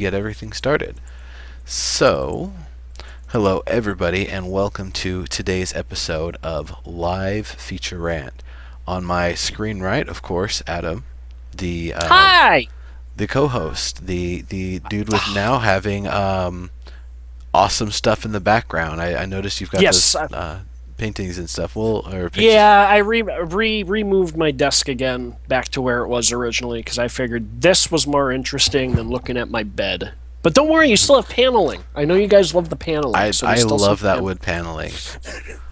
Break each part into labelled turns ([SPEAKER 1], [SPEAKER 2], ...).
[SPEAKER 1] get everything started. So, hello everybody, and welcome to today's episode of Live Feature Rant. On my screen right, of course, Adam, the
[SPEAKER 2] Hi.
[SPEAKER 1] the co-host, the dude with now having awesome stuff in the background. I noticed you've got those
[SPEAKER 2] Yes.
[SPEAKER 1] paintings and stuff. Well, or pictures.
[SPEAKER 2] Yeah, I removed my desk again back to where it was originally because I figured this was more interesting than looking at my bed. But don't worry, you still have paneling. I know you guys love the paneling, so
[SPEAKER 1] I
[SPEAKER 2] there's still some
[SPEAKER 1] love that
[SPEAKER 2] paneling.
[SPEAKER 1] wood paneling.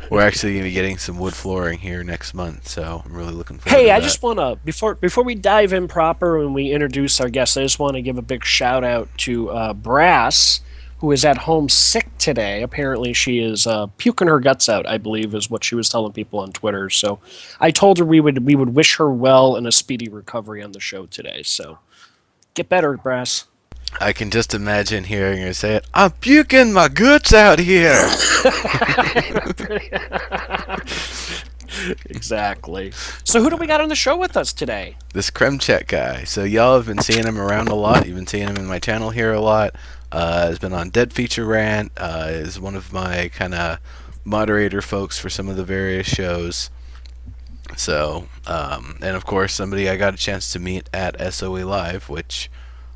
[SPEAKER 1] We're actually going to be getting some wood flooring here next month, so I'm really looking forward
[SPEAKER 2] Hey,
[SPEAKER 1] to
[SPEAKER 2] I
[SPEAKER 1] that.
[SPEAKER 2] just want to before we dive in proper and we introduce our guests, I just want to give a big shout out to Brass, who is at home sick today. Apparently, she is puking her guts out. I believe is what she was telling people on Twitter. So, I told her we would wish her well and a speedy recovery on the show today. So, get better, Brass.
[SPEAKER 1] I can just imagine hearing her say it. I'm puking my guts out here.
[SPEAKER 2] Exactly. So, who do we got on the show with us today?
[SPEAKER 1] This Kremchek guy. So y'all have been seeing him around a lot. You've been seeing him in my channel here a lot. Has been on Dead Feature Rant. Is one of my kind of moderator folks for some of the various shows. So, and of course, somebody I got a chance to meet at SOE Live, which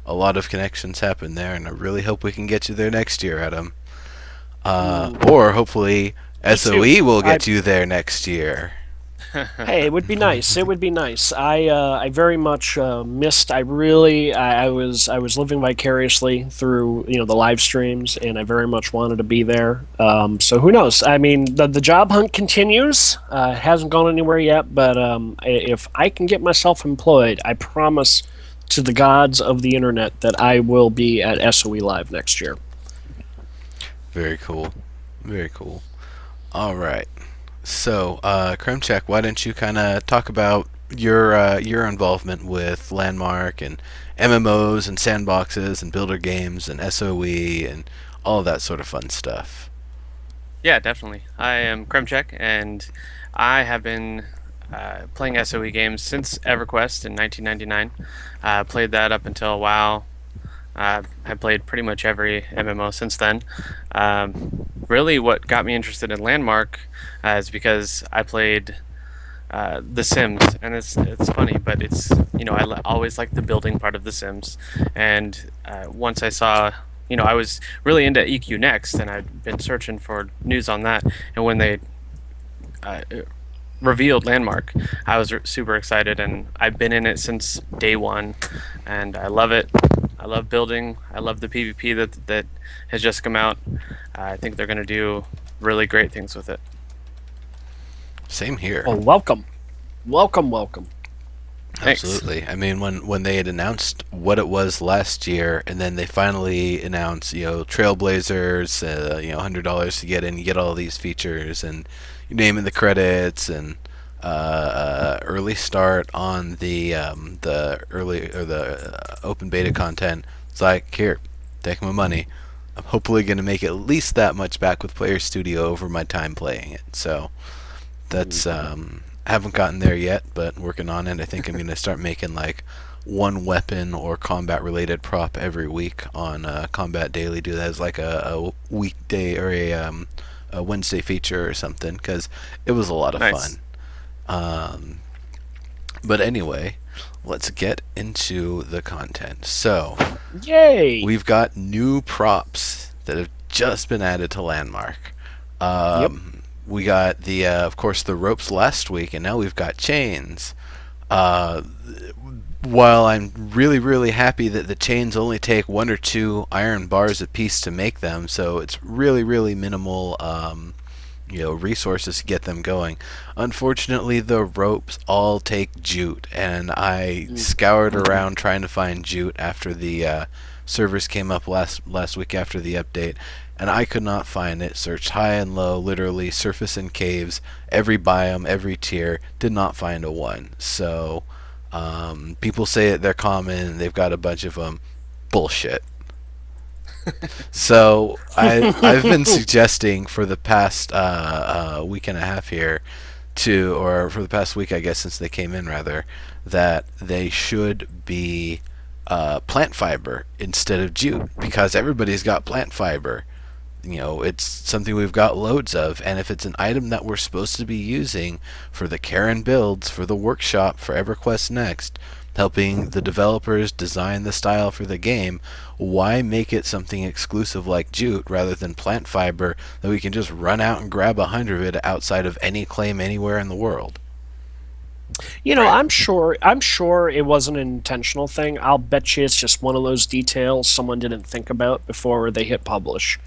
[SPEAKER 1] a lot of connections happen there, and I really hope we can get you there next year, Adam. Or hopefully
[SPEAKER 2] Me too.
[SPEAKER 1] SOE will
[SPEAKER 2] I
[SPEAKER 1] get you there next year.
[SPEAKER 2] Hey, it would be nice. It would be nice. I very much missed. I was living vicariously through the live streams, and I very much wanted to be there. So who knows? I mean, the job hunt continues. It hasn't gone anywhere yet, but if I can get myself employed, I promise to the gods of the internet that I will be at SOE Live next year.
[SPEAKER 1] Very cool. Very cool. All right. So, Kremchek, why don't you kind of talk about your involvement with Landmark and MMOs and sandboxes and builder games and SOE and all of that sort of fun stuff.
[SPEAKER 3] Yeah, definitely. I am Kremchek, and I have been playing SOE games since EverQuest in 1999. Played that up until WoW. I played pretty much every MMO since then. Really, what got me interested in Landmark is because I played The Sims, and it's funny, but it's always liked the building part of The Sims, and once I saw. I was really into EQ Next, and I'd been searching for news on that. And when they uh, revealed Landmark, I was super excited, and I've been in it since day one, and I love it. I love building. I love the PvP that has just come out. I think they're going to do really great things with it.
[SPEAKER 1] Same here.
[SPEAKER 2] Oh, welcome, welcome, welcome.
[SPEAKER 3] Thanks.
[SPEAKER 1] Absolutely. I mean, when they had announced what it was last year, and then they finally announced, Trailblazers, $100 to get in, you get all these features, and you name in the credits, and early start on the early or the open beta content. It's like, here, take my money. I'm hopefully going to make at least that much back with Player Studio over my time playing it. So that's I haven't gotten there yet, but working on it. I think I'm going to start making like one weapon or combat related prop every week on Combat Daily. Do that as like a weekday or a Wednesday feature or something, because it was a lot of
[SPEAKER 3] Nice.
[SPEAKER 1] fun. Um, but anyway, let's get into the content. So,
[SPEAKER 2] Yay!
[SPEAKER 1] we've got new props that have just been added to Landmark.
[SPEAKER 2] Yep.
[SPEAKER 1] We got of course, the ropes last week, and now we've got chains. Uh, while I'm really, really happy that the chains only take one or two iron bars a piece to make them, so it's really, really minimal, resources to get them going. Unfortunately, the ropes all take jute, and I scoured around trying to find jute after the servers came up last week after the update, and I could not find it. Searched high and low, literally surface and caves, every biome, every tier, did not find a one. So people say that they're common, they've got a bunch of them. Bullshit. So I've been suggesting for the past week and a half here or for the past week, I guess, since they came in rather, that they should be plant fiber instead of jute because everybody's got plant fiber. It's something we've got loads of, and if it's an item that we're supposed to be using for the Karen builds, for the workshop, for EverQuest Next, helping the developers design the style for the game, why make it something exclusive like jute rather than plant fiber that we can just run out and grab 100 of it outside of any claim anywhere in the world?
[SPEAKER 3] Right.
[SPEAKER 2] I'm sure it wasn't an intentional thing. I'll bet you it's just one of those details someone didn't think about before they hit publish.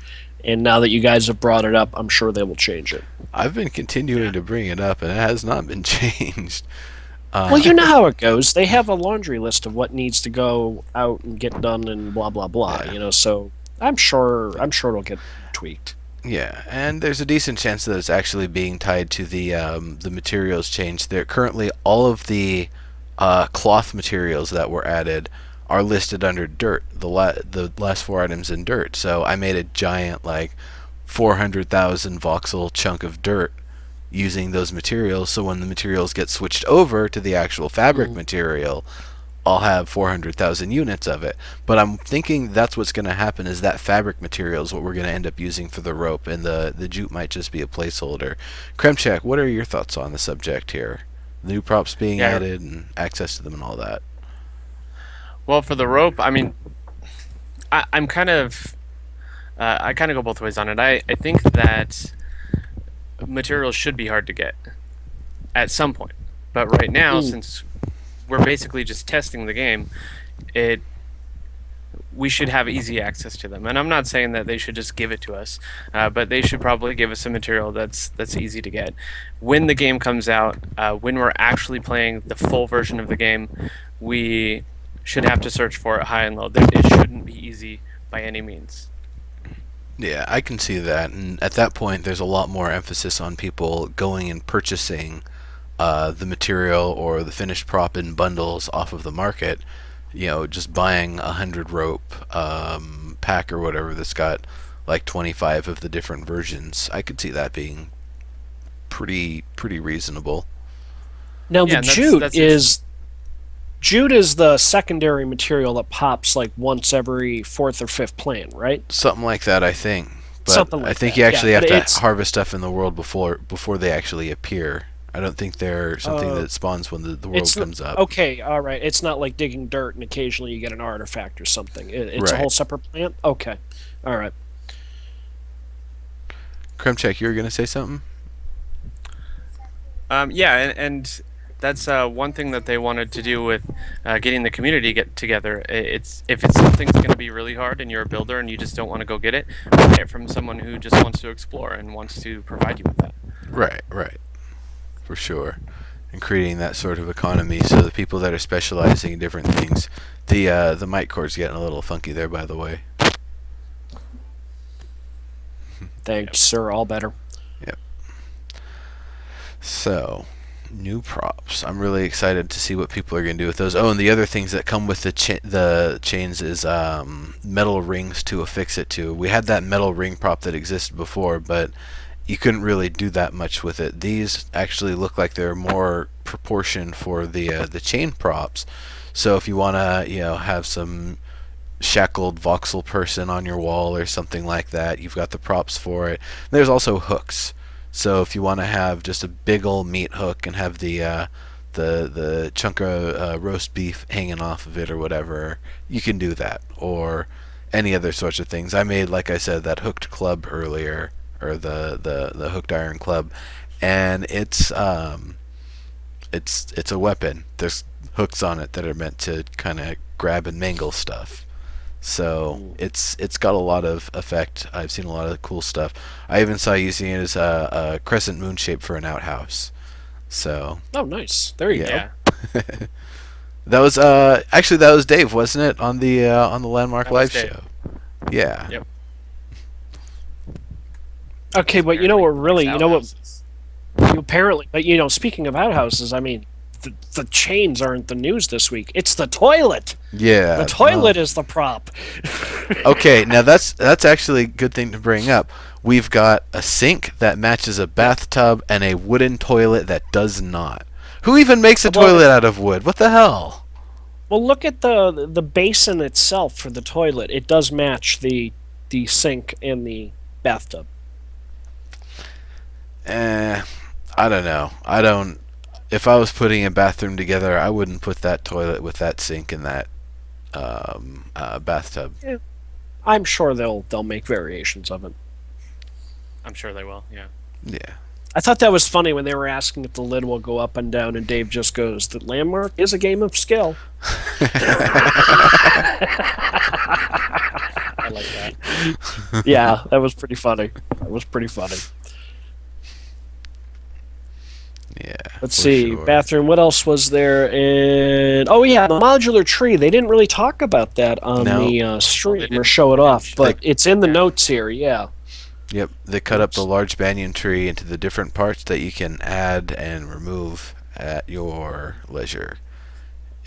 [SPEAKER 2] And now that you guys have brought it up, I'm sure they will change it.
[SPEAKER 1] I've been continuing to bring it up, and it has not been changed.
[SPEAKER 2] Well, you know how it goes. They have a laundry list of what needs to go out and get done and blah blah blah,
[SPEAKER 1] Yeah.
[SPEAKER 2] so I'm sure it'll get tweaked.
[SPEAKER 1] Yeah, and there's a decent chance that it's actually being tied to the materials change. There currently all of the cloth materials that were added are listed under dirt. The last four items in dirt. So I made a giant 400,000 voxel chunk of dirt using those materials. So when the materials get switched over to the actual fabric
[SPEAKER 2] Mm.
[SPEAKER 1] material, I'll have 400,000 units of it. But I'm thinking that's what's going to happen is that fabric material is what we're going to end up using for the rope, and the jute might just be a placeholder. Kremchek, what are your thoughts on the subject here? The new props being
[SPEAKER 3] Yeah.
[SPEAKER 1] added and access to them and all that.
[SPEAKER 3] Well, for the rope, I mean, I'm kind of I kind of go both ways on it. I think that materials should be hard to get at some point, but right now,
[SPEAKER 2] Mm.
[SPEAKER 3] since we're basically just testing the game, it we should have easy access to them. And I'm not saying that they should just give it to us, but they should probably give us a material that's easy to get. When the game comes out, when we're actually playing the full version of the game, we should have to search for it high and low. It shouldn't be easy by any means.
[SPEAKER 1] Yeah, I can see that. And at that point, there's a lot more emphasis on people going and purchasing the material or the finished prop in bundles off of the market. Just buying 100 rope pack or whatever that's got 25 of the different versions. I could see that being pretty reasonable.
[SPEAKER 2] Now the
[SPEAKER 3] Yeah, and
[SPEAKER 2] jute is the secondary material that pops like once every fourth or fifth plant, right?
[SPEAKER 1] Something like that, I think. But
[SPEAKER 2] Something
[SPEAKER 1] I
[SPEAKER 2] like
[SPEAKER 1] think
[SPEAKER 2] that.
[SPEAKER 1] you
[SPEAKER 2] Yeah,
[SPEAKER 1] actually
[SPEAKER 2] but
[SPEAKER 1] have to
[SPEAKER 2] it's
[SPEAKER 1] harvest stuff in the world before they actually appear. I don't think they're something
[SPEAKER 2] uh
[SPEAKER 1] that spawns when the world
[SPEAKER 2] it's
[SPEAKER 1] comes up.
[SPEAKER 2] okay, all right. It's not like digging dirt and occasionally you get an artifact or something. It's a
[SPEAKER 1] Right.
[SPEAKER 2] whole separate plant. Okay, all right.
[SPEAKER 1] Kremchek, you were gonna say something?
[SPEAKER 3] Yeah, and that's one thing that they wanted to do with getting the community get together. It's if it's something's going to be really hard and you're a builder and you just don't want to go get it, buy it from someone who just wants to explore and wants to provide you with that.
[SPEAKER 1] Right, for sure. And creating that sort of economy, so the people that are specializing in different things. The mic cord's getting a little funky there, by the way.
[SPEAKER 2] Thanks, sir. All better.
[SPEAKER 1] Yep. So, new props. I'm really excited to see what people are going to do with those. Oh, and the other things that come with the chains is metal rings to affix it to. We had that metal ring prop that existed before, but you couldn't really do that much with it. These actually look like they're more proportioned for the chain props. So if you want to have some shackled voxel person on your wall or something like that, you've got the props for it. There's also hooks. So if you want to have just a big old meat hook and have the chunk of roast beef hanging off of it or whatever, you can do that. Or any other sorts of things. I made, like I said, that hooked club earlier, or the hooked iron club, and it's a weapon. There's hooks on it that are meant to kind of grab and mangle stuff. So it's got a lot of effect. I've seen a lot of cool stuff. I even saw using it as a crescent moon shape for an outhouse. So
[SPEAKER 2] Oh, nice. There you
[SPEAKER 1] yeah,
[SPEAKER 2] go.
[SPEAKER 3] Yeah,
[SPEAKER 1] that was actually that was Dave, wasn't it, on the Landmark
[SPEAKER 3] that was
[SPEAKER 1] live
[SPEAKER 3] Dave.
[SPEAKER 1] show? Yeah.
[SPEAKER 3] Yep.
[SPEAKER 2] Okay, but you know what? Really, you know what?
[SPEAKER 3] Outhouses.
[SPEAKER 2] You apparently, but speaking of outhouses, I mean, the chains aren't the news this week. It's the toilet.
[SPEAKER 1] Yeah.
[SPEAKER 2] The toilet is the prop.
[SPEAKER 1] Okay, now that's actually a good thing to bring up. We've got a sink that matches a bathtub and a wooden toilet that does not. Who even makes a
[SPEAKER 2] Well,
[SPEAKER 1] toilet out of wood? What the hell?
[SPEAKER 2] Well, look at the basin itself for the toilet. It does match the sink and the bathtub.
[SPEAKER 1] Eh, I don't know. I don't. If I was putting a bathroom together, I wouldn't put that toilet with that sink and that bathtub.
[SPEAKER 2] Yeah. I'm sure they'll make variations of it.
[SPEAKER 3] I'm sure they will. Yeah.
[SPEAKER 1] Yeah.
[SPEAKER 2] I thought that was funny when they were asking if the lid will go up and down, and Dave just goes, "The landmark is a game of skill."
[SPEAKER 3] I like that.
[SPEAKER 2] Yeah, that was pretty funny. That was pretty funny.
[SPEAKER 1] Yeah.
[SPEAKER 2] Let's
[SPEAKER 1] for
[SPEAKER 2] see,
[SPEAKER 1] sure.
[SPEAKER 2] bathroom. What else was there? And oh yeah, the modular tree. They didn't really talk about that on
[SPEAKER 1] No.
[SPEAKER 2] the
[SPEAKER 3] Well,
[SPEAKER 2] stream
[SPEAKER 3] they
[SPEAKER 2] or
[SPEAKER 3] didn't.
[SPEAKER 2] show it
[SPEAKER 3] They didn't.
[SPEAKER 2] off, but it's in the
[SPEAKER 3] Yeah.
[SPEAKER 2] notes here. Yeah.
[SPEAKER 1] Yep. They cut up the
[SPEAKER 2] Oops.
[SPEAKER 1] large banyan tree into the different parts that you can add and remove at your leisure.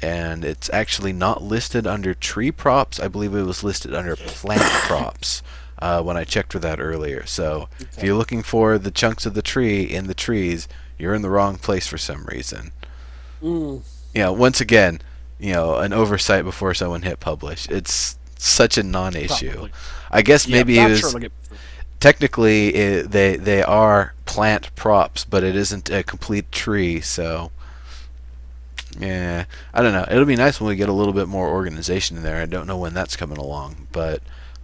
[SPEAKER 1] And it's actually not listed under tree props. I believe it was listed under plant props when I checked for that earlier. So if you're looking for the chunks of the tree in the trees, you're in the wrong place for some reason.
[SPEAKER 2] Mm,
[SPEAKER 1] Once again, an oversight before someone hit publish. It's such a non-issue.
[SPEAKER 2] probably.
[SPEAKER 1] I guess
[SPEAKER 2] Yeah,
[SPEAKER 1] maybe it
[SPEAKER 2] not
[SPEAKER 1] was
[SPEAKER 2] sure it'll get.
[SPEAKER 1] technically they are plant props, but it isn't a complete tree. So yeah, I don't know. It'll be nice when we get a little bit more organization in there. I don't know when that's coming along, but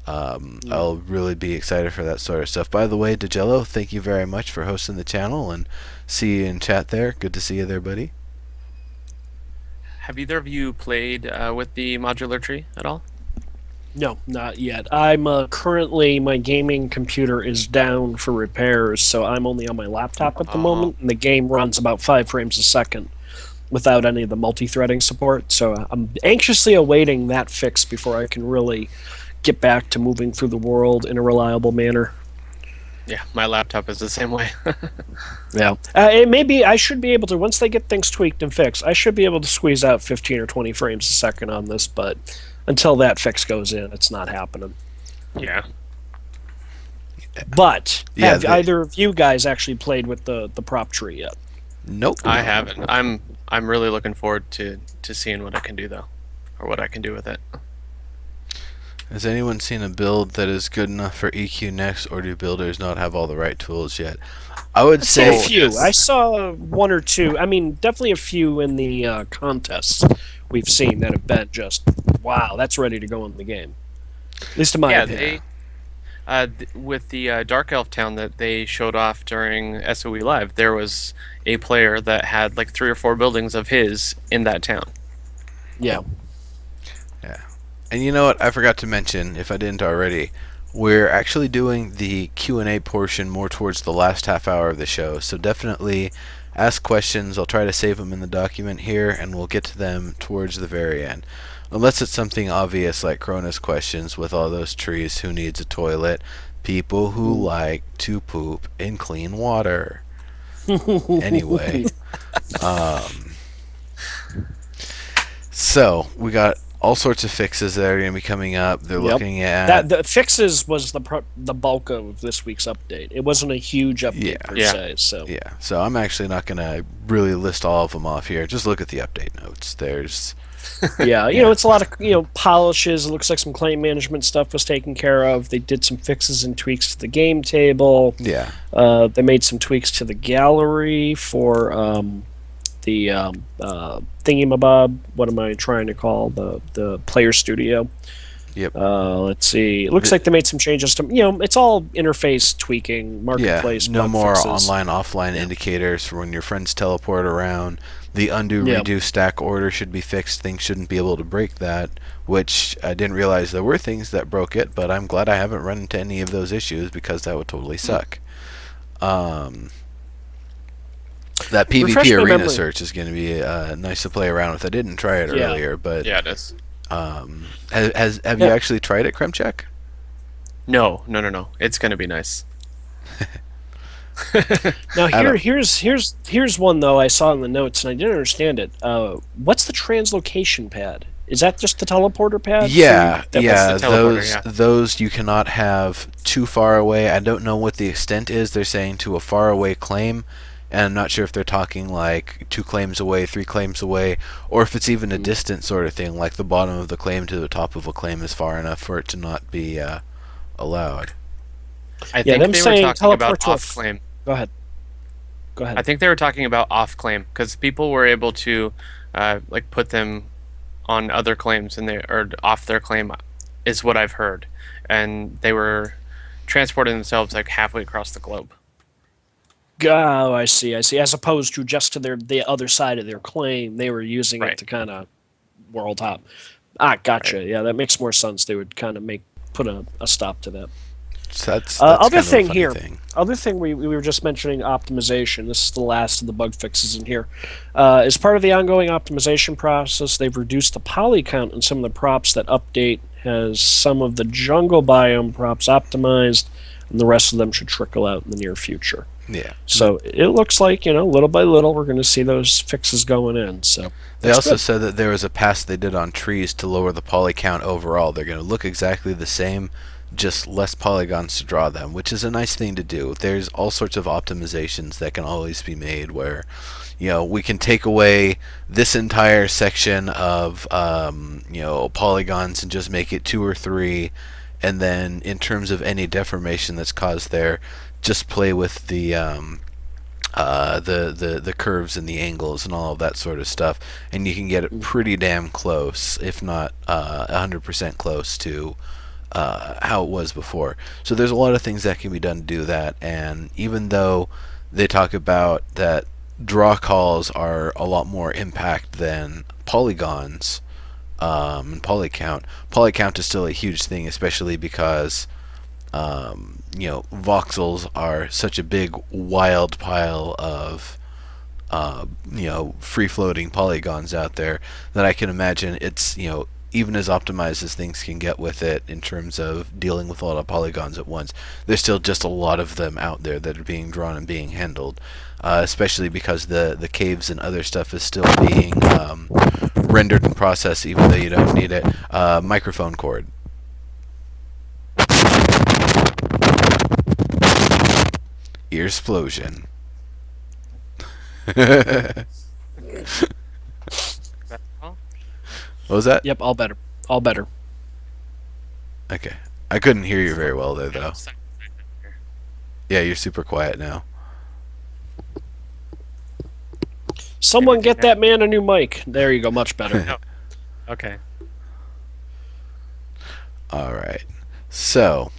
[SPEAKER 1] I'll really be excited for that sort of stuff. By the way, DeJello, thank you very much for hosting the channel, and see you in chat there. Good to see you there, buddy.
[SPEAKER 3] Have either of you played with the modular tree at all?
[SPEAKER 2] No, not yet. I'm currently my gaming computer is down for repairs, so I'm only on my laptop at the moment, and the game runs about 5 frames a second without any of the multi-threading support. So I'm anxiously awaiting that fix before I can really get back to moving through the world in a reliable manner.
[SPEAKER 3] Yeah, my laptop is the same way.
[SPEAKER 2] Yeah, it may be. I should be able to once they get things tweaked and fixed. I should be able to squeeze out 15 or 20 frames a second on this, but until that fix goes in, it's not happening.
[SPEAKER 3] Yeah.
[SPEAKER 2] But
[SPEAKER 1] Yeah,
[SPEAKER 2] have either of you guys actually played with the prop tree yet?
[SPEAKER 1] Nope.
[SPEAKER 3] I haven't. I'm really looking forward to seeing what I can do though, or what I can do with it.
[SPEAKER 1] Has anyone seen a build that is good enough for EQ next, or do builders not have all the right tools yet? I would
[SPEAKER 2] I've seen a
[SPEAKER 1] say
[SPEAKER 2] few.
[SPEAKER 3] yes.
[SPEAKER 2] I saw one or two. I mean, definitely a few in the contests we've seen that have been just wow. That's ready to go in the game. At least in my
[SPEAKER 3] Yeah,
[SPEAKER 2] opinion.
[SPEAKER 3] with the Dark Elf town that they showed off during SOE Live, there was a player that had like 3 or 4 buildings of his in that town.
[SPEAKER 2] Yeah.
[SPEAKER 1] And you know what? I forgot to mention, if I didn't already, we're actually doing the Q&A portion more towards the last half hour of the show. So definitely ask questions. I'll try to save them in the document here, and we'll get to them towards the very end. Unless it's something obvious like Krona's questions with all those trees, who needs a toilet, people who like to poop in clean water. Anyway, so we got all sorts of fixes that are going to be coming up. They're
[SPEAKER 2] Yep.
[SPEAKER 1] looking at
[SPEAKER 2] That the fixes was the bulk of this week's update. It wasn't a huge update
[SPEAKER 1] Yeah.
[SPEAKER 2] per
[SPEAKER 3] Yeah.
[SPEAKER 2] se. So
[SPEAKER 1] yeah. So I'm actually not going to really list all of them off here. Just look at the update notes. There's
[SPEAKER 2] yeah, it's a lot of polishes. It looks like some claim management stuff was taken care of. They did some fixes and tweaks to the game table.
[SPEAKER 1] yeah.
[SPEAKER 2] They made some tweaks to the gallery for the thingamabob. What am I trying to call the player studio?
[SPEAKER 1] Yep.
[SPEAKER 2] Let's see. It looks like they made some changes to it's all interface tweaking, marketplace.
[SPEAKER 1] No
[SPEAKER 2] bug
[SPEAKER 1] more
[SPEAKER 2] fixes.
[SPEAKER 1] online offline indicators for when your friends teleport around. The undo
[SPEAKER 2] Yep.
[SPEAKER 1] redo stack order should be fixed. Things shouldn't be able to break that, which I didn't realize there were things that broke it, but I'm glad I haven't run into any of those issues because that would totally suck. That PvP
[SPEAKER 2] Refresh my
[SPEAKER 1] arena
[SPEAKER 2] memory.
[SPEAKER 1] search is going to be nice to play around with. I didn't try it
[SPEAKER 2] Yeah.
[SPEAKER 1] earlier, but
[SPEAKER 3] Yeah, it is.
[SPEAKER 1] have you actually tried it, Kremchek?
[SPEAKER 3] No. It's gonna be nice.
[SPEAKER 2] Now
[SPEAKER 1] Adam.
[SPEAKER 2] here's one though I saw in the notes and I didn't understand it. What's the translocation pad? Is that just the teleporter pad?
[SPEAKER 1] Yeah,
[SPEAKER 2] That-
[SPEAKER 1] yeah.
[SPEAKER 3] That's the teleporter,
[SPEAKER 1] Those
[SPEAKER 3] yeah.
[SPEAKER 1] those you cannot have too far away. I don't know what the extent is. They're saying to a far away claim, and I'm not sure if they're talking like 2 claims away, 3 claims away, or if it's even a distant sort of thing, like the bottom of the claim to the top of a claim is far enough for it to not be allowed.
[SPEAKER 3] I
[SPEAKER 2] Yeah,
[SPEAKER 3] think
[SPEAKER 2] them
[SPEAKER 3] they were
[SPEAKER 2] saying
[SPEAKER 3] talking about
[SPEAKER 2] teleport to a.
[SPEAKER 3] off claim.
[SPEAKER 2] Go ahead. Go
[SPEAKER 3] I
[SPEAKER 2] ahead.
[SPEAKER 3] think they were talking about off claim because people were able to like put them on other claims and they or off their claim is what I've heard, and they were transporting themselves like halfway across the globe.
[SPEAKER 2] Oh, I see. I see. As opposed to just to the other side of their claim, they were using it
[SPEAKER 3] Right.
[SPEAKER 2] to kind of world hop. Ah,
[SPEAKER 3] Right.
[SPEAKER 2] gotcha. Yeah, that makes more sense. They would kind of put a stop to that.
[SPEAKER 1] So that's
[SPEAKER 2] Other
[SPEAKER 1] kind of a
[SPEAKER 2] thing
[SPEAKER 1] funny
[SPEAKER 2] here.
[SPEAKER 1] thing.
[SPEAKER 2] Other thing we were just mentioning optimization. This is the last of the bug fixes in here. As part of the ongoing optimization process, they've reduced the poly count in some of the props. That update has some of the jungle biome props optimized, and the rest of them should trickle out in the near future.
[SPEAKER 1] Yeah.
[SPEAKER 2] So it looks like, little by little, we're going to see those fixes going in. So
[SPEAKER 1] They
[SPEAKER 2] that's
[SPEAKER 1] also
[SPEAKER 2] good.
[SPEAKER 1] said that there was a pass they did on trees to lower the poly count overall. They're going to look exactly the same, just less polygons to draw them, which is a nice thing to do. There's all sorts of optimizations that can always be made where, we can take away this entire section of, polygons and just make it 2 or 3, and then in terms of any deformation that's caused there, just play with the curves and the angles and all of that sort of stuff, and you can get it pretty damn close, if not 100% close to how it was before. So there's a lot of things that can be done to do that, and even though they talk about that draw calls are a lot more impact than polygons and poly count is still a huge thing, especially because voxels are such a big wild pile of free floating polygons out there that I can imagine it's even as optimized as things can get with it in terms of dealing with a lot of polygons at once, there's still just a lot of them out there that are being drawn and being handled, especially because the caves and other stuff is still being rendered and processed even though you don't need it. Microphone cord. Earsplosion.
[SPEAKER 3] Well,
[SPEAKER 1] What was that?
[SPEAKER 2] Yep, all better. All better.
[SPEAKER 1] Okay. I couldn't hear you very well there, though. Yeah, you're super quiet now.
[SPEAKER 2] Someone
[SPEAKER 3] Anything
[SPEAKER 2] get that man a new mic. There you go, much better.
[SPEAKER 3] No. Okay.
[SPEAKER 1] All right. So,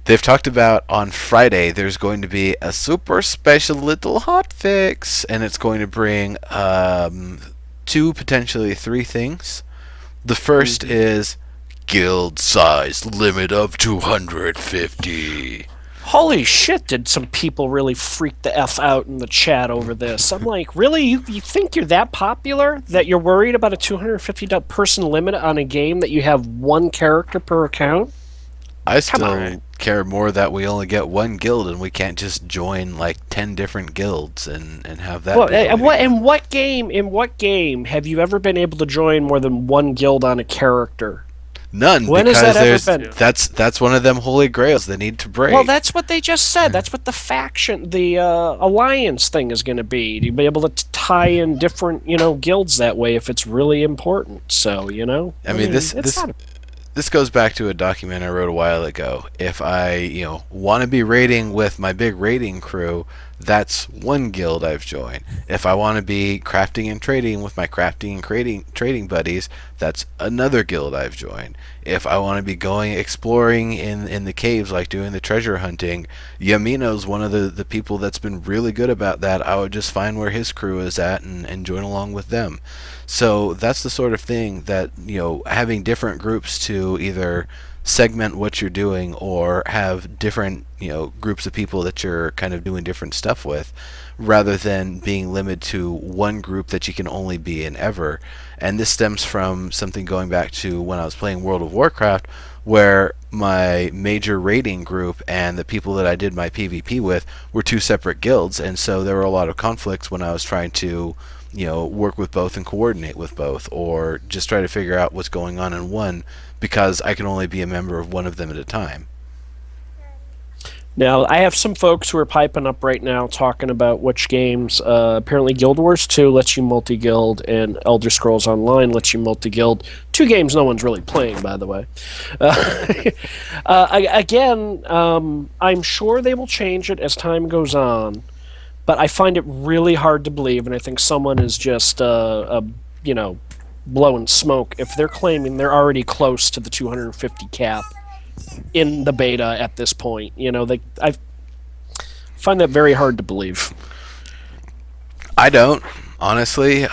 [SPEAKER 1] they've talked about on Friday there's going to be a super special little hot fix, and it's going to bring 2, potentially 3 things. The first is guild size limit of 250.
[SPEAKER 2] Holy shit, did some people really freak the F out in the chat over this? I'm like, really? You think you're that popular that you're worried about a 250 person limit on a game that you have 1 character per account?
[SPEAKER 1] I still
[SPEAKER 3] on.
[SPEAKER 1] care more that we only get 1 guild and we can't just join like 10 different guilds and have that.
[SPEAKER 2] Well,
[SPEAKER 1] be the way to
[SPEAKER 2] in
[SPEAKER 1] go.
[SPEAKER 2] what game have you ever been able to join more than 1 guild on a character?
[SPEAKER 1] None,
[SPEAKER 2] When has
[SPEAKER 1] because
[SPEAKER 2] that ever
[SPEAKER 1] there's
[SPEAKER 2] been?
[SPEAKER 1] that's one of them holy grails they need to break.
[SPEAKER 2] Well, that's what they just said. That's what the alliance thing is going to be. You'll be able to tie in different, guilds that way if it's really important. So,
[SPEAKER 1] I mean,
[SPEAKER 2] it's not
[SPEAKER 1] this goes back to a document I wrote a while ago. If I, want to be raiding with my big raiding crew, that's 1 guild I've joined. If I want to be crafting and trading with my crafting and trading buddies, that's another guild I've joined. If I want to be going exploring in the caves, like doing the treasure hunting, Yamino's one of the people that's been really good about that. I would just find where his crew is at and join along with them. So that's the sort of thing that, having different groups to either segment what you're doing or have different, groups of people that you're kind of doing different stuff with, rather than being limited to 1 group that you can only be in ever. And this stems from something going back to when I was playing World of Warcraft, where my major raiding group and the people that I did my PvP with were 2 separate guilds, and so there were a lot of conflicts when I was trying to work with both and coordinate with both, or just try to figure out what's going on in one, because I can only be a member of one of them at a time.
[SPEAKER 2] Now, I have some folks who are piping up right now talking about which games. Apparently, Guild Wars 2 lets you multi guild, and Elder Scrolls Online lets you multi guild. Two games no one's really playing, by the way. Uh, again, I'm sure they will change it as time goes on, but I find it really hard to believe, and I think someone is just, you know, blowing smoke if they're claiming they're already close to the 250 cap in the beta at this point. I find that very hard to believe.
[SPEAKER 1] I don't honestly.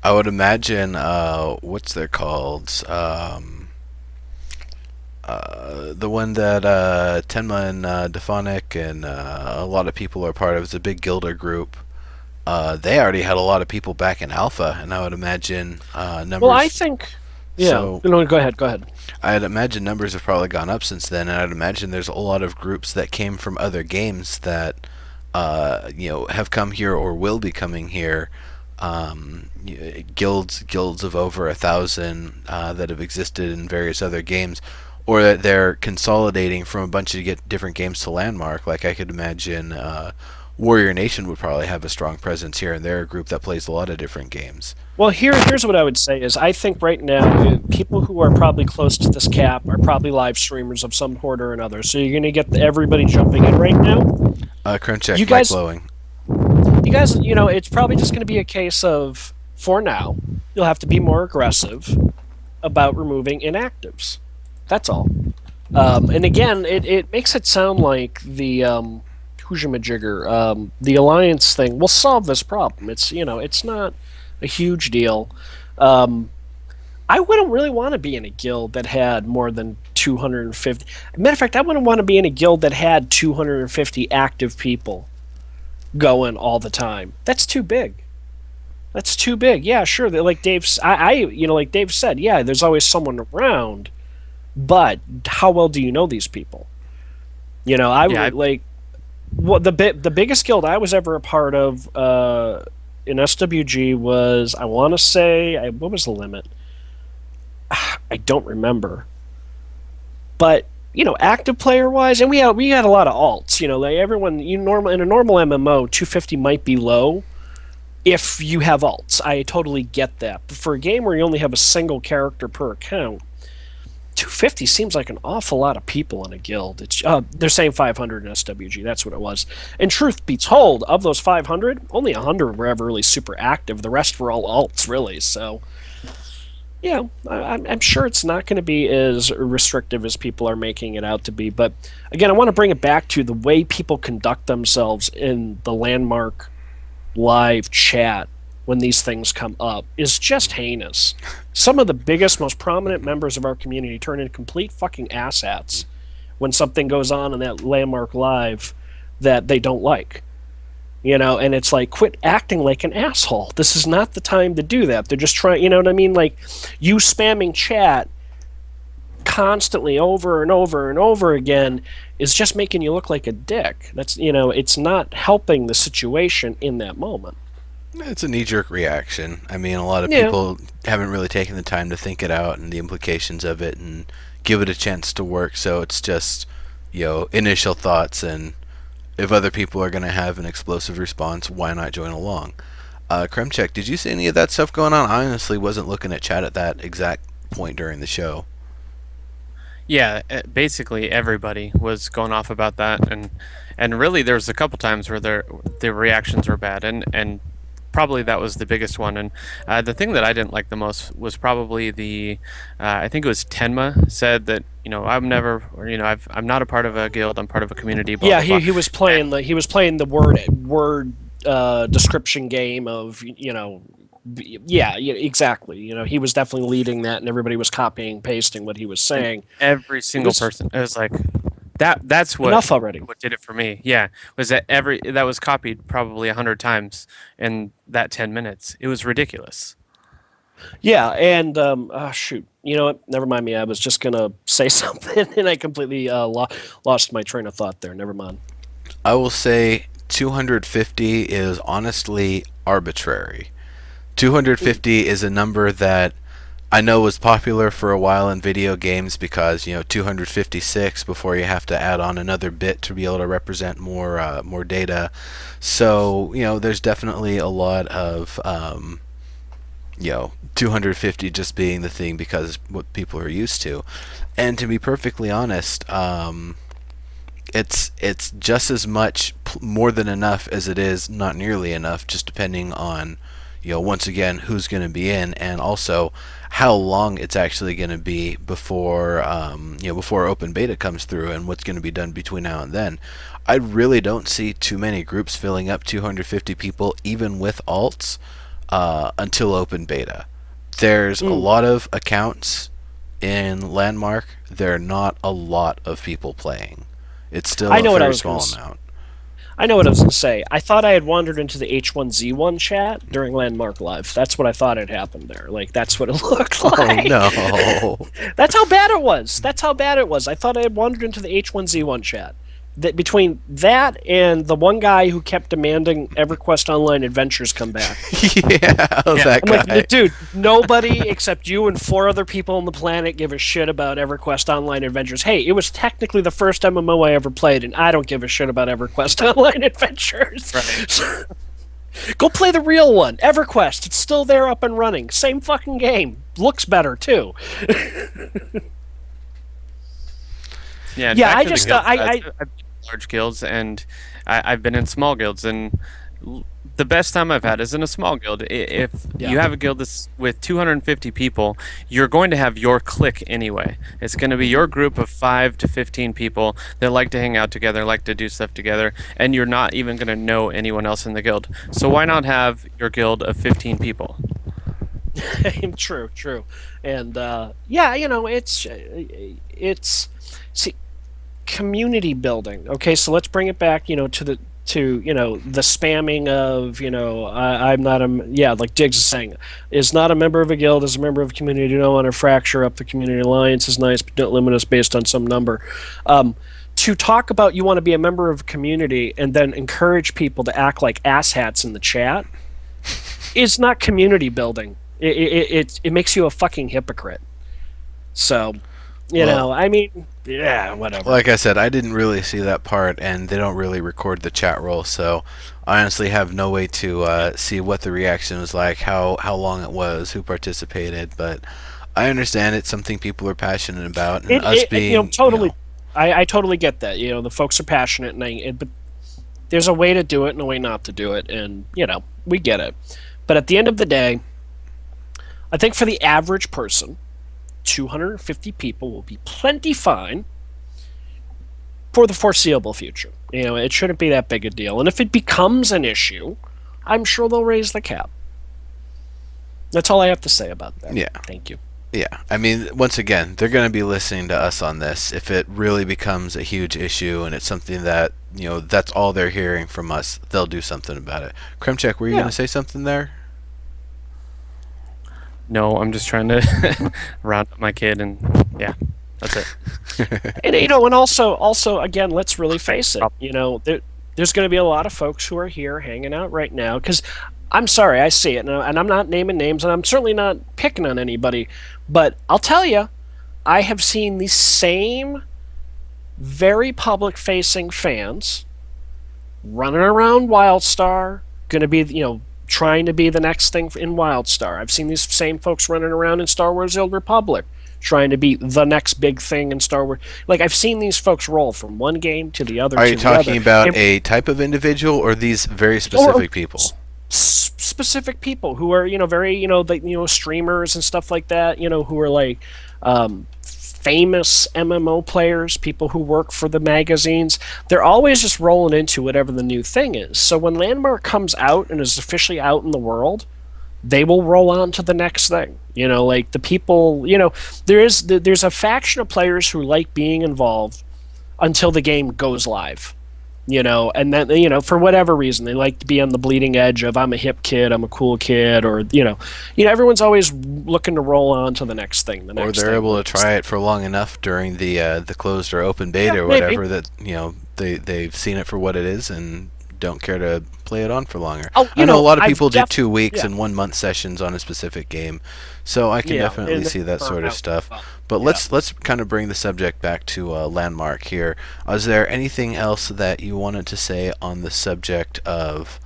[SPEAKER 1] I would imagine what's they're called. The one that Tenma and Dephonic and a lot of people are part of. It's a big Gilder group. They already had a lot of people back in Alpha, and I would imagine numbers.
[SPEAKER 2] Well, I think. Yeah.
[SPEAKER 1] So,
[SPEAKER 2] no, go ahead. Go ahead.
[SPEAKER 1] I'd imagine numbers have probably gone up since then, and I'd imagine there's a lot of groups that came from other games that have come here or will be coming here. Guilds of over 1,000 that have existed in various other games, or that they're consolidating from a bunch of different games to Landmark. Like I could imagine Warrior Nation would probably have a strong presence here, and they're a group that plays a lot of different games.
[SPEAKER 2] Well, here's what I would say is I think right now people who are probably close to this cap are probably live streamers of some sort or another. So you're going to get everybody jumping in right now.
[SPEAKER 1] Kremchek,
[SPEAKER 2] You guys,
[SPEAKER 1] Mike Blowing.
[SPEAKER 2] it's probably just going to be a case of, for now, you'll have to be more aggressive about removing inactives. That's all. And again, it makes it sound like the Hujimajigger, the alliance thing will solve this problem. It's not a huge deal. I wouldn't really want to be in a guild that had more than 250. Matter of fact, I wouldn't want to be in a guild that had 250 active people going all the time. That's too big. That's too big. Yeah, sure. Like like Dave said, yeah, there's always someone around, but how well do you know these people? I
[SPEAKER 3] Yeah,
[SPEAKER 2] would like the biggest guild I was ever a part of in SWG was, I want to say, what was the limit? I don't remember. But active player wise, and we had a lot of alts. Like everyone, in a normal MMO, 250 might be low if you have alts. I totally get that. But for a game where you only have a single character per account, 250 seems like an awful lot of people in a guild. They're saying 500 in SWG. That's what it was. And truth be told, of those 500, only 100 were ever really super active. The rest were all alts, really. So, yeah, I'm sure it's not going to be as restrictive as people are making it out to be. But again, I want to bring it back to the way people conduct themselves in the Landmark live chat when these things come up is just heinous. Some of the biggest, most prominent members of our community turn into complete fucking asshats when something goes on in that Landmark live that they don't like. And it's like, quit acting like an asshole. This is not the time to do that. They're just trying, you know what I mean? Like, you spamming chat constantly over and over and over again is just making you look like a dick. It's not helping the situation in that moment.
[SPEAKER 1] It's a knee-jerk reaction. I mean, a lot of
[SPEAKER 2] Yeah.
[SPEAKER 1] people haven't really taken the time to think it out and the implications of it and give it a chance to work. So it's just, initial thoughts, and if other people are going to have an explosive response, why not join along? Kremchek, did you see any of that stuff going on? I honestly wasn't looking at chat at that exact point during the show.
[SPEAKER 3] Yeah, basically everybody was going off about that, and really there was a couple times where the reactions were bad, and probably that was the biggest one. And the thing that I didn't like the most was probably I think it was Tenma said that I'm never, I'm not a part of a guild, I'm part of a community. Blah,
[SPEAKER 2] Yeah,
[SPEAKER 3] blah, blah.
[SPEAKER 2] he was playing the word description game of yeah, exactly. He was definitely leading that, and everybody was copying and pasting what he was saying.
[SPEAKER 3] Every single person, it was like that's what
[SPEAKER 2] Enough already.
[SPEAKER 3] What did it for me? Yeah, was that that was copied probably 100 times in that 10 minutes. It was ridiculous.
[SPEAKER 2] Yeah, and shoot, you know what? Never mind me. I was just gonna say something, and I completely lost my train of thought there. Never mind.
[SPEAKER 1] I will say 250 is honestly arbitrary. 250 is a number that I know was popular for a while in video games because 256 before you have to add on another bit to be able to represent more data. So there's definitely a lot of 250 just being the thing because it's what people are used to. And to be perfectly honest, it's just as much more than enough as it is not nearly enough, just depending on once again who's going to be in, and also how long it's actually going to be before before open beta comes through, and what's going to be done between now and then. I really don't see too many groups filling up 250 people, even with alts, until open beta. There's a lot of accounts in Landmark. There are not a lot of people playing. It's still
[SPEAKER 2] I know
[SPEAKER 1] a
[SPEAKER 2] what I
[SPEAKER 1] very
[SPEAKER 2] was
[SPEAKER 1] small
[SPEAKER 2] gonna
[SPEAKER 1] amount.
[SPEAKER 2] I know what I was going to say. I thought I had wandered into the H1Z1 chat during Landmark Live. That's what I thought had happened there. Like, that's what it looked
[SPEAKER 1] Oh
[SPEAKER 2] like.
[SPEAKER 1] no!
[SPEAKER 2] That's how bad it was. That's how bad it was. I thought I had wandered into the H1Z1 chat. That between that and the one guy who kept demanding EverQuest Online Adventures come back.
[SPEAKER 1] Yeah, that
[SPEAKER 2] I'm
[SPEAKER 1] guy.
[SPEAKER 2] like, dude, nobody except you and 4 other people on the planet give a shit about EverQuest Online Adventures. Hey, it was technically the first MMO I ever played, and I don't give a shit about EverQuest Online Adventures.
[SPEAKER 3] Right.
[SPEAKER 2] Go play the real one, EverQuest. It's still there, up and running. Same fucking game. Looks better too.
[SPEAKER 3] Yeah,
[SPEAKER 2] Yeah,
[SPEAKER 3] back
[SPEAKER 2] I
[SPEAKER 3] to the
[SPEAKER 2] just,
[SPEAKER 3] guilds,
[SPEAKER 2] I
[SPEAKER 3] I've been in large guilds, and I've been in small guilds, and the best time I've had is in a small guild. If
[SPEAKER 2] Yeah.
[SPEAKER 3] you have a guild that's with 250 people, you're going to have your clique anyway. It's going to be your group of 5 to 15 people that like to hang out together, like to do stuff together, and you're not even going to know anyone else in the guild. So why not have your guild of 15 people?
[SPEAKER 2] True. And yeah, it's see, community building. Okay, so let's bring it back, the spamming of, I'm not a, yeah, like Diggs is saying, is not a member of a guild, is a member of a community. You don't want to fracture up the community alliance is nice, but don't limit us based on some number. To talk about you want to be a member of a community and then encourage people to act like asshats in the chat is not community building. It makes you a fucking hypocrite. So, I mean, yeah, whatever.
[SPEAKER 1] Like I said, I didn't really see that part, and they don't really record the chat roll, so I honestly have no way to see what the reaction was like, how long it was, who participated. But I understand it's something people are passionate about, and us being
[SPEAKER 2] totally. I totally get that. The folks are passionate, but there's a way to do it and a way not to do it, and we get it. But at the end of the day, I think for the average person, 250 people will be plenty fine for the foreseeable future. It shouldn't be that big a deal. And if it becomes an issue, I'm sure they'll raise the cap. That's all I have to say about that.
[SPEAKER 1] Yeah.
[SPEAKER 2] Thank you.
[SPEAKER 1] Yeah, I mean, once again, they're going to be listening to us on this. If it really becomes a huge issue and it's something that, that's all they're hearing from us, they'll do something about it. Kremchek, were you going to say something there?
[SPEAKER 3] No, I'm just trying to round up my kid, and yeah, that's it.
[SPEAKER 2] And also again, let's really face it. There's going to be a lot of folks who are here hanging out right now because I'm sorry, I see it, and I'm not naming names, and I'm certainly not picking on anybody, but I'll tell you, I have seen the same very public-facing fans running around WildStar, going to be trying to be the next thing in WildStar. I've seen these same folks running around in Star Wars: The Old Republic, trying to be the next big thing in Star Wars. Like, I've seen these folks roll from one game to the other.
[SPEAKER 1] Are you talking about a type of individual or these very specific people?
[SPEAKER 2] Specific people who are very streamers and stuff like that. Who are like famous MMO players, people who work for the magazines. They're always just rolling into whatever the new thing is. So when Landmark comes out and is officially out in the world, they will roll on to the next thing. Like the people, there's a faction of players who like being involved until the game goes live. And then, for whatever reason, they like to be on the bleeding edge of, I'm a hip kid, I'm a cool kid, or, everyone's always looking to roll on to the next thing.
[SPEAKER 1] Or they're able to try it for long enough during the closed or open beta or whatever that, they've seen it for what it is and don't care to play it on for longer.
[SPEAKER 2] Oh,
[SPEAKER 1] I know a lot of
[SPEAKER 2] I've
[SPEAKER 1] people do 2 weeks
[SPEAKER 2] yeah,
[SPEAKER 1] and 1 month sessions on a specific game, so I can
[SPEAKER 2] yeah,
[SPEAKER 1] definitely
[SPEAKER 2] and they
[SPEAKER 1] see that
[SPEAKER 2] burn
[SPEAKER 1] sort of
[SPEAKER 2] out
[SPEAKER 1] stuff.
[SPEAKER 2] well.
[SPEAKER 1] But
[SPEAKER 2] Yeah.
[SPEAKER 1] let's kind of bring the subject back to Landmark here. Is there anything else that you wanted to say on the subject of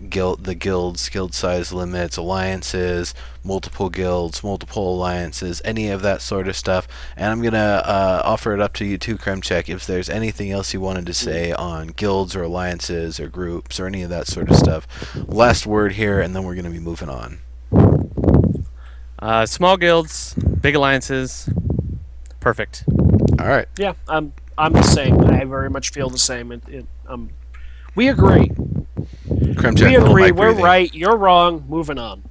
[SPEAKER 1] guild size limits, alliances, multiple guilds, multiple alliances, any of that sort of stuff? And I'm gonna offer it up to you too, Kremchek, if there's anything else you wanted to say on guilds or alliances or groups or any of that sort of stuff. Last word here, and then we're gonna be moving on.
[SPEAKER 3] Small guilds, big alliances, perfect.
[SPEAKER 1] All right,
[SPEAKER 2] Yeah, I'm the same. I very much feel the same. We agree.
[SPEAKER 1] Kremchek,
[SPEAKER 2] We
[SPEAKER 1] little
[SPEAKER 2] agree.
[SPEAKER 1] mic
[SPEAKER 2] We're
[SPEAKER 1] breathing.
[SPEAKER 2] right. You're wrong. Moving on.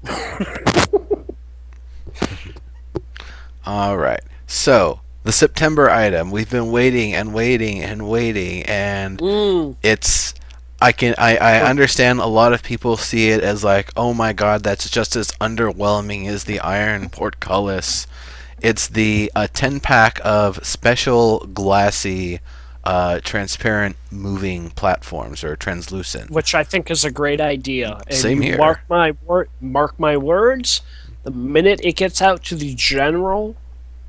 [SPEAKER 1] All right. So the September item, we've been waiting and waiting and waiting, and
[SPEAKER 2] Mm.
[SPEAKER 1] it's I understand a lot of people see it as like, oh my god, that's just as underwhelming as the Iron Portcullis. It's the 10 pack of special glassy, transparent moving platforms, or translucent.
[SPEAKER 2] Which I think is a great idea. And
[SPEAKER 1] Same
[SPEAKER 2] you
[SPEAKER 1] here.
[SPEAKER 2] mark my words. The minute it gets out to the general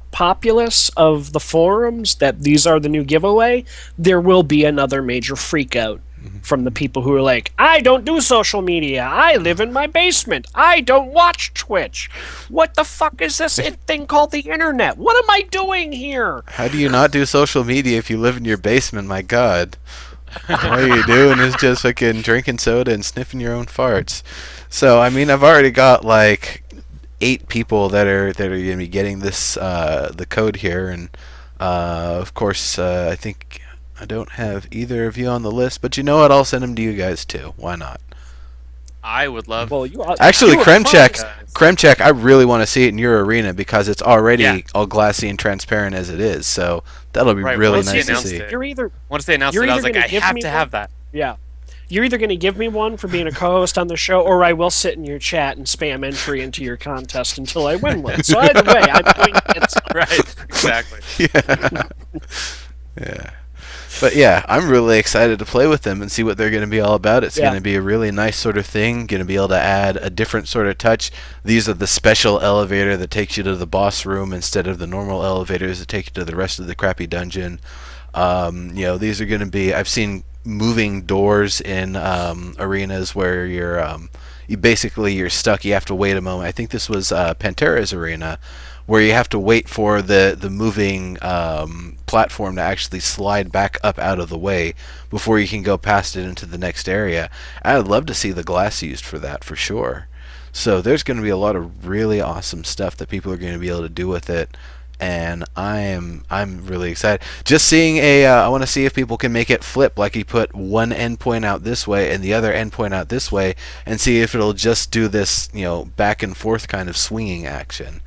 [SPEAKER 2] populace of the forums that these are the new giveaway, there will be another major freak out from the people who are like, I don't do social media. I live in my basement. I don't watch Twitch. What the fuck is this thing called the internet? What am I doing here?
[SPEAKER 1] How do you not do social media if you live in your basement? My god. All you're doing is just fucking drinking soda and sniffing your own farts. So, I mean, I've already got like 8 people that are gonna be getting this the code here, and of course, I think I don't have either of you on the list, but you know what? I'll send them to you guys too. Why not?
[SPEAKER 3] I would love.
[SPEAKER 2] Well, you
[SPEAKER 1] Actually,
[SPEAKER 2] you were
[SPEAKER 1] Kremchek,
[SPEAKER 3] fine.
[SPEAKER 1] Kremchek, I really want to see it in your arena because it's already
[SPEAKER 3] Yeah.
[SPEAKER 1] all glassy and transparent as it is. So that'll be
[SPEAKER 3] Right,
[SPEAKER 1] really
[SPEAKER 3] once he
[SPEAKER 1] nice to
[SPEAKER 3] announced
[SPEAKER 1] see.
[SPEAKER 3] it.
[SPEAKER 2] You're either
[SPEAKER 3] Once they announced
[SPEAKER 2] You're
[SPEAKER 3] it, I
[SPEAKER 2] either
[SPEAKER 3] was like,
[SPEAKER 2] gonna
[SPEAKER 3] I
[SPEAKER 2] give
[SPEAKER 3] have
[SPEAKER 2] me
[SPEAKER 3] to
[SPEAKER 2] one-
[SPEAKER 3] have that.
[SPEAKER 2] yeah. You're either going to give me one for being a co-host on the show, or I will sit in your chat and spam entry into your contest until I win one. So either way, I'm going to get some.
[SPEAKER 3] Right, exactly.
[SPEAKER 1] Yeah. Yeah. But yeah, I'm really excited to play with them and see what they're going to be all about. It's
[SPEAKER 2] Yeah.
[SPEAKER 1] going to be a really nice sort of thing, going to be able to add a different sort of touch. These are the special elevator that takes you to the boss room instead of the normal elevators that take you to the rest of the crappy dungeon. These are going to be, I've seen moving doors in arenas where you're stuck. You have to wait a moment. I think this was Pantera's arena, where you have to wait for the moving platform to actually slide back up out of the way before you can go past it into the next area. I'd love to see the glass used for that for sure. So there's going to be a lot of really awesome stuff that people are going to be able to do with it, and I'm really excited. Just seeing I want to see if people can make it flip, like you put one endpoint out this way and the other endpoint out this way, and see if it'll just do this, back and forth kind of swinging action.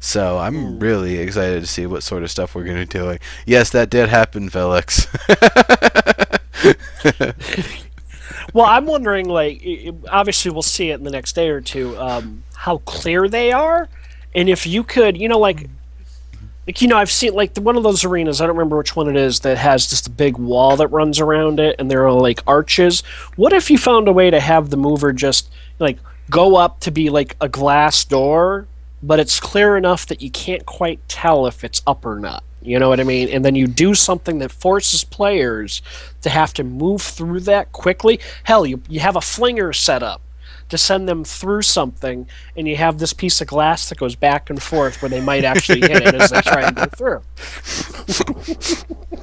[SPEAKER 1] So I'm really excited to see what sort of stuff we're going to be doing. Yes, that did happen, Felix.
[SPEAKER 2] Well, I'm wondering, obviously we'll see it in the next day or two, how clear they are, and if you could, I've seen one of those arenas. I don't remember which one it is that has just a big wall that runs around it, and there are like arches. What if you found a way to have the mover just go up to be like a glass door, but it's clear enough that you can't quite tell if it's up or not? You know what I mean? And then you do something that forces players to have to move through that quickly. Hell, you have a flinger set up to send them through something, and you have this piece of glass that goes back and forth where they might actually hit it as they try and go through.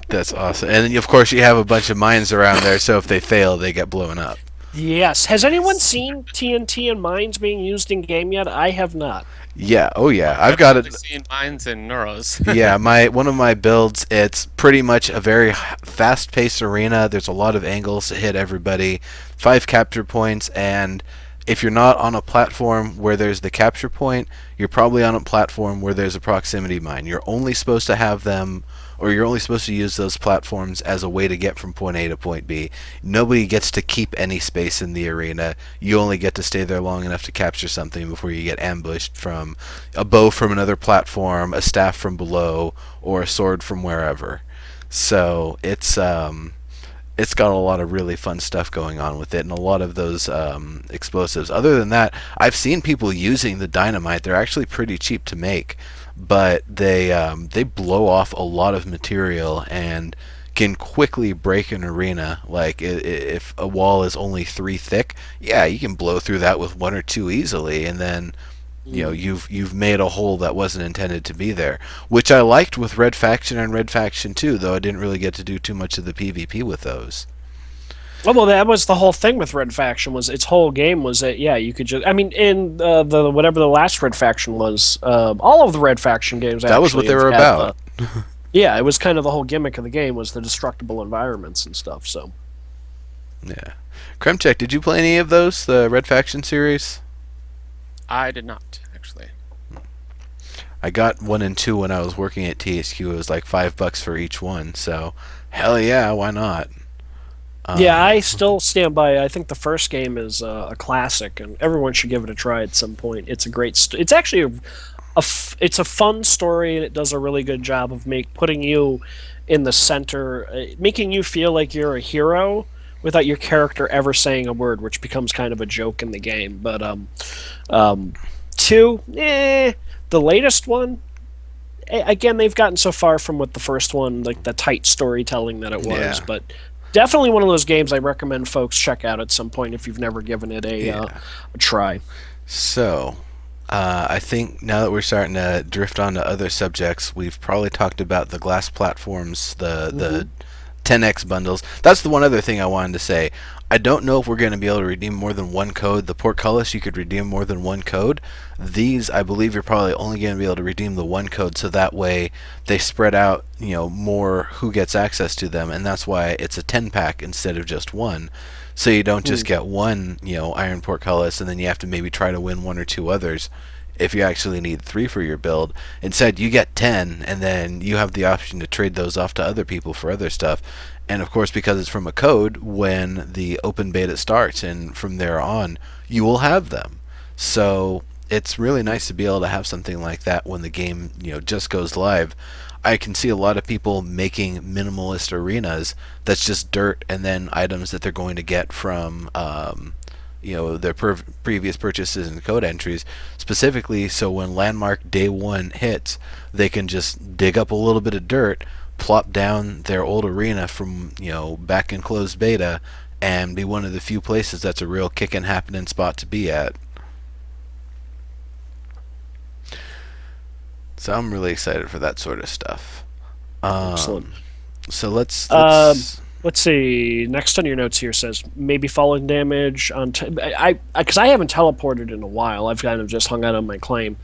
[SPEAKER 1] That's awesome. And then, of course, you have a bunch of mines around there, so if they fail, they get blown up.
[SPEAKER 2] Yes. Has anyone seen TNT and mines being used in game yet? I have not.
[SPEAKER 1] Yeah. Oh, yeah. I've got it.
[SPEAKER 3] I've seen mines and neuros.
[SPEAKER 1] Yeah, one of my builds, it's pretty much a very fast-paced arena. There's a lot of angles to hit everybody, 5 capture points, and if you're not on a platform where there's the capture point, you're probably on a platform where there's a proximity mine. You're only supposed to have them, or you're only supposed to use those platforms as a way to get from point A to point B. Nobody gets to keep any space in the arena. You only get to stay there long enough to capture something before you get ambushed from a bow from another platform, a staff from below, or a sword from wherever. So it's it's got a lot of really fun stuff going on with it, and a lot of those explosives. Other than that, I've seen people using the dynamite. They're actually pretty cheap to make, but they blow off a lot of material and can quickly break an arena. Like if a wall is only 3 thick, yeah, you can blow through that with 1 or 2 easily, and then you've made a hole that wasn't intended to be there, which I liked with Red Faction and Red Faction 2, though I didn't really get to do too much of the PvP with those.
[SPEAKER 2] Well, that was the whole thing with Red Faction. Was its whole game was that yeah, you could just. I mean, in the whatever the last Red Faction was, all of the Red Faction games
[SPEAKER 1] That was what
[SPEAKER 2] actually
[SPEAKER 1] they were
[SPEAKER 2] had
[SPEAKER 1] about.
[SPEAKER 2] yeah, it was kind of the whole gimmick of the game was the destructible environments and stuff. So
[SPEAKER 1] Yeah. Kremchek, did you play any of those, the Red Faction series?
[SPEAKER 3] I did not actually.
[SPEAKER 1] I got 1 and 2 when I was working at THQ. It was like $5 for each one, so hell yeah, why not?
[SPEAKER 2] yeah,
[SPEAKER 1] Um,
[SPEAKER 2] I still stand by. I think the first game is a classic, and everyone should give it a try at some point. It's a great. It's actually it's a fun story, and it does a really good job of putting you in the center, making you feel like you're a hero without your character ever saying a word, which becomes kind of a joke in the game. But um, two, the latest one. Again, they've gotten so far from what the first one, like the tight storytelling that it was,
[SPEAKER 1] Yeah.
[SPEAKER 2] but definitely one of those games I recommend folks check out at some point if you've never given it
[SPEAKER 1] Yeah.
[SPEAKER 2] a try.
[SPEAKER 1] So, I think now that we're starting to drift on to other subjects, we've probably talked about the glass platforms, the 10x bundles. That's the one other thing I wanted to say. I don't know if we're going to be able to redeem more than one code. The portcullis, you could redeem more than one code. These, I believe, you're probably only going to be able to redeem the one code, so that way they spread out, more who gets access to them, and that's why it's a 10 pack instead of just one. So you don't just get one, iron portcullis, and then you have to maybe try to win 1 or 2 others if you actually need 3 for your build. Instead, you get 10, and then you have the option to trade those off to other people for other stuff. And of course, because it's from a code, when the open beta starts and from there on, you will have them. So it's really nice to be able to have something like that when the game, just goes live. I can see a lot of people making minimalist arenas that's just dirt and then items that they're going to get from their previous purchases and code entries, specifically so when landmark day 1 hits, they can just dig up a little bit of dirt, plop down their old arena from back in closed beta, and be one of the few places that's a real kickin' happening spot to be at. So I'm really excited for that sort of stuff.
[SPEAKER 2] Excellent.
[SPEAKER 1] So let's
[SPEAKER 2] Um,
[SPEAKER 1] let's
[SPEAKER 2] let's see. Next on your notes here says maybe falling damage on. Because I haven't teleported in a while. I've kind of just hung out on my claim.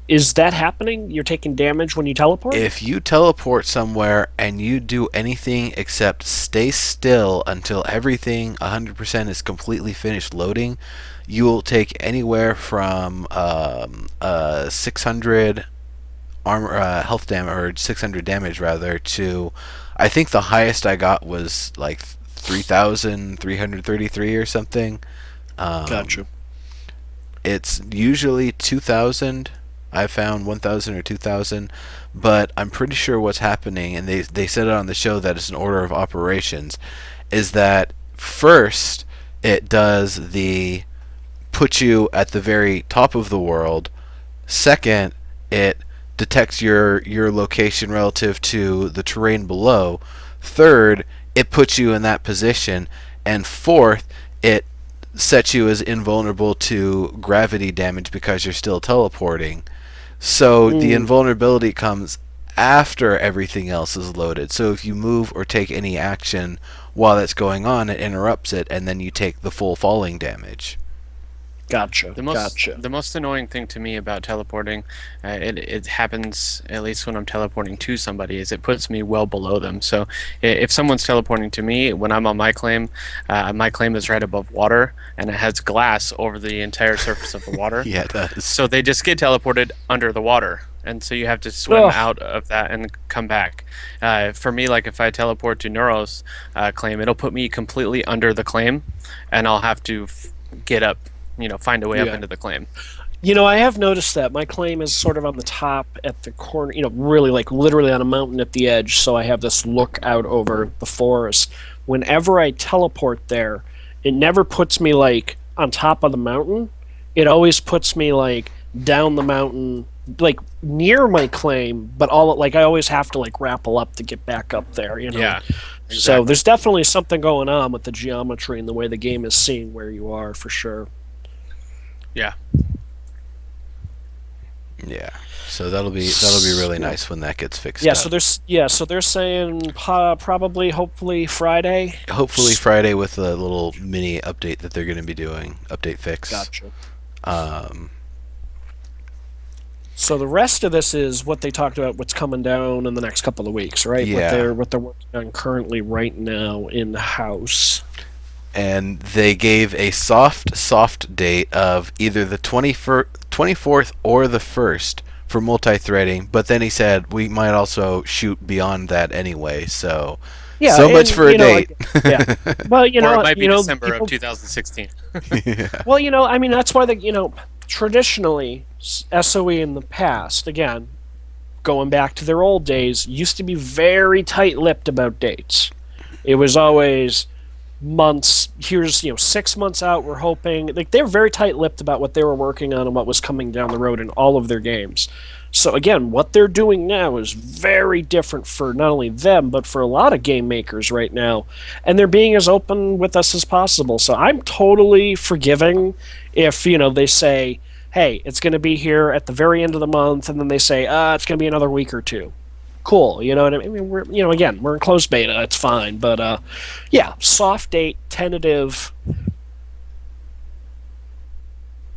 [SPEAKER 2] Is that happening? You're taking damage when you teleport?
[SPEAKER 1] if you teleport somewhere and you do anything except stay still until everything 100% is completely finished loading, you will take anywhere from 600 armor health damage, or 600 damage rather, to I think the highest I got was like 3,333 or something.
[SPEAKER 2] Gotcha.
[SPEAKER 1] It's usually 2,000. I found 1,000 or 2,000, but I'm pretty sure what's happening, and they said it on the show that it's an order of operations, is that first it does the put you at the very top of the world. Second, it detects your location relative to the terrain below. Third, it puts you in that position. And fourth, it sets you as invulnerable to gravity damage because you're still teleporting. So the invulnerability comes after everything else is loaded. So if you move or take any action while that's going on, it interrupts it, and then you take the full falling damage.
[SPEAKER 2] Gotcha.
[SPEAKER 3] The most
[SPEAKER 2] Gotcha.
[SPEAKER 3] the most annoying thing to me about teleporting, it happens at least when I'm teleporting to somebody, is it puts me well below them. So if someone's teleporting to me when I'm on my claim is right above water and it has glass over the entire surface of the water.
[SPEAKER 1] Yeah, it does.
[SPEAKER 3] So they just get teleported under the water, and so you have to swim
[SPEAKER 2] Ugh.
[SPEAKER 3] out of that and come back. For me, like if I teleport to Neuro's claim, it'll put me completely under the claim, and I'll have to get up, find a way up
[SPEAKER 2] Yeah.
[SPEAKER 3] into the claim.
[SPEAKER 2] I have noticed that my claim is sort of on the top at the corner, really like literally on a mountain at the edge, so I have this look out over the forest. whenever I teleport there, it never puts me like on top of the mountain. It always puts me like down the mountain, like near my claim, but all like I always have to like grapple up to get back up there, you know.
[SPEAKER 3] Yeah,
[SPEAKER 2] So
[SPEAKER 3] exactly.
[SPEAKER 2] there's definitely something going on with the geometry and the way the game is seeing where you are for sure.
[SPEAKER 3] Yeah.
[SPEAKER 1] Yeah. So that'll be really nice when that gets fixed up.
[SPEAKER 2] So they're saying probably hopefully Friday.
[SPEAKER 1] Hopefully Friday with a little mini update that they're going to be doing, update fix.
[SPEAKER 2] Gotcha.
[SPEAKER 1] Um,
[SPEAKER 2] So the rest of this is what they talked about. What's coming down in the next couple of weeks, right?
[SPEAKER 1] yeah.
[SPEAKER 2] What they're working on currently right now in house.
[SPEAKER 1] And they gave a soft date of either the 24th or the 1st for multi-threading, but then he said we might also shoot beyond that anyway, so
[SPEAKER 2] Yeah,
[SPEAKER 1] so much
[SPEAKER 2] and
[SPEAKER 1] for a date.
[SPEAKER 2] yeah. Well,
[SPEAKER 3] Or it might be December of
[SPEAKER 2] people.
[SPEAKER 3] 2016.
[SPEAKER 1] Yeah.
[SPEAKER 2] Well, I mean, that's why traditionally SOE in the past, again, going back to their old days, used to be very tight-lipped about dates. It was always months. Here's 6 months out. We're hoping like they're very tight-lipped about what they were working on and what was coming down the road in all of their games. So again, what they're doing now is very different for not only them but for a lot of game makers right now, and they're being as open with us as possible. So I'm totally forgiving if they say, "Hey, it's going to be here at the very end of the month," and then they say, it's going to be another week or two. Cool, you know what I mean? I mean, again, we're in closed beta, it's fine, but yeah, soft date, tentative.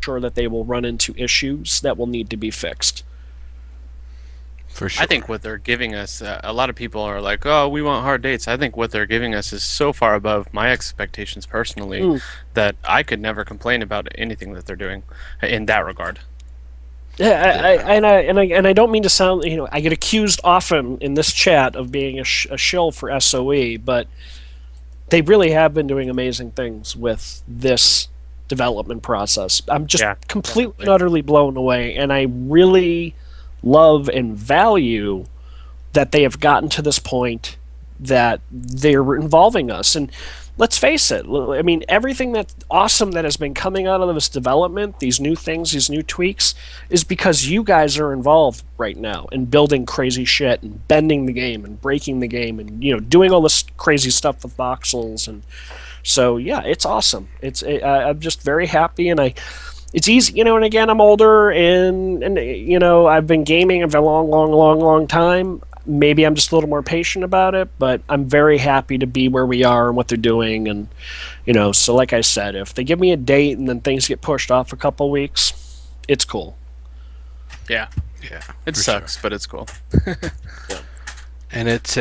[SPEAKER 2] Sure that they will run into issues that will need to be fixed.
[SPEAKER 1] For sure.
[SPEAKER 3] I think what they're giving us, a lot of people are like, "Oh, we want hard dates." I think what they're giving us is so far above my expectations personally
[SPEAKER 2] Mm.
[SPEAKER 3] that I could never complain about anything that they're doing in that regard.
[SPEAKER 2] Yeah,
[SPEAKER 1] Yeah.
[SPEAKER 2] and I don't mean to sound. I get accused often in this chat of being a shill for SOE, but they really have been doing amazing things with this development process. I'm just
[SPEAKER 3] Yeah,
[SPEAKER 2] completely and
[SPEAKER 3] definitely.
[SPEAKER 2] utterly blown away, and I really love and value that they have gotten to this point that they're involving us. And let's face it, I mean, everything that's awesome that has been coming out of this development, these new things, these new tweaks, is because you guys are involved right now in building crazy shit and bending the game and breaking the game and doing all this crazy stuff with voxels. And so yeah, it's awesome. I'm just very happy, and it's easy, and again, I'm older, and I've been gaming for a long, long, long, long time. Maybe I'm just a little more patient about it, but I'm very happy to be where we are and what they're doing. And so like I said, if they give me a date and then things get pushed off a couple weeks, it's cool.
[SPEAKER 3] Yeah,
[SPEAKER 1] Yeah.
[SPEAKER 3] it
[SPEAKER 1] for
[SPEAKER 3] sucks,
[SPEAKER 1] sure.
[SPEAKER 3] but it's cool.
[SPEAKER 1] And it's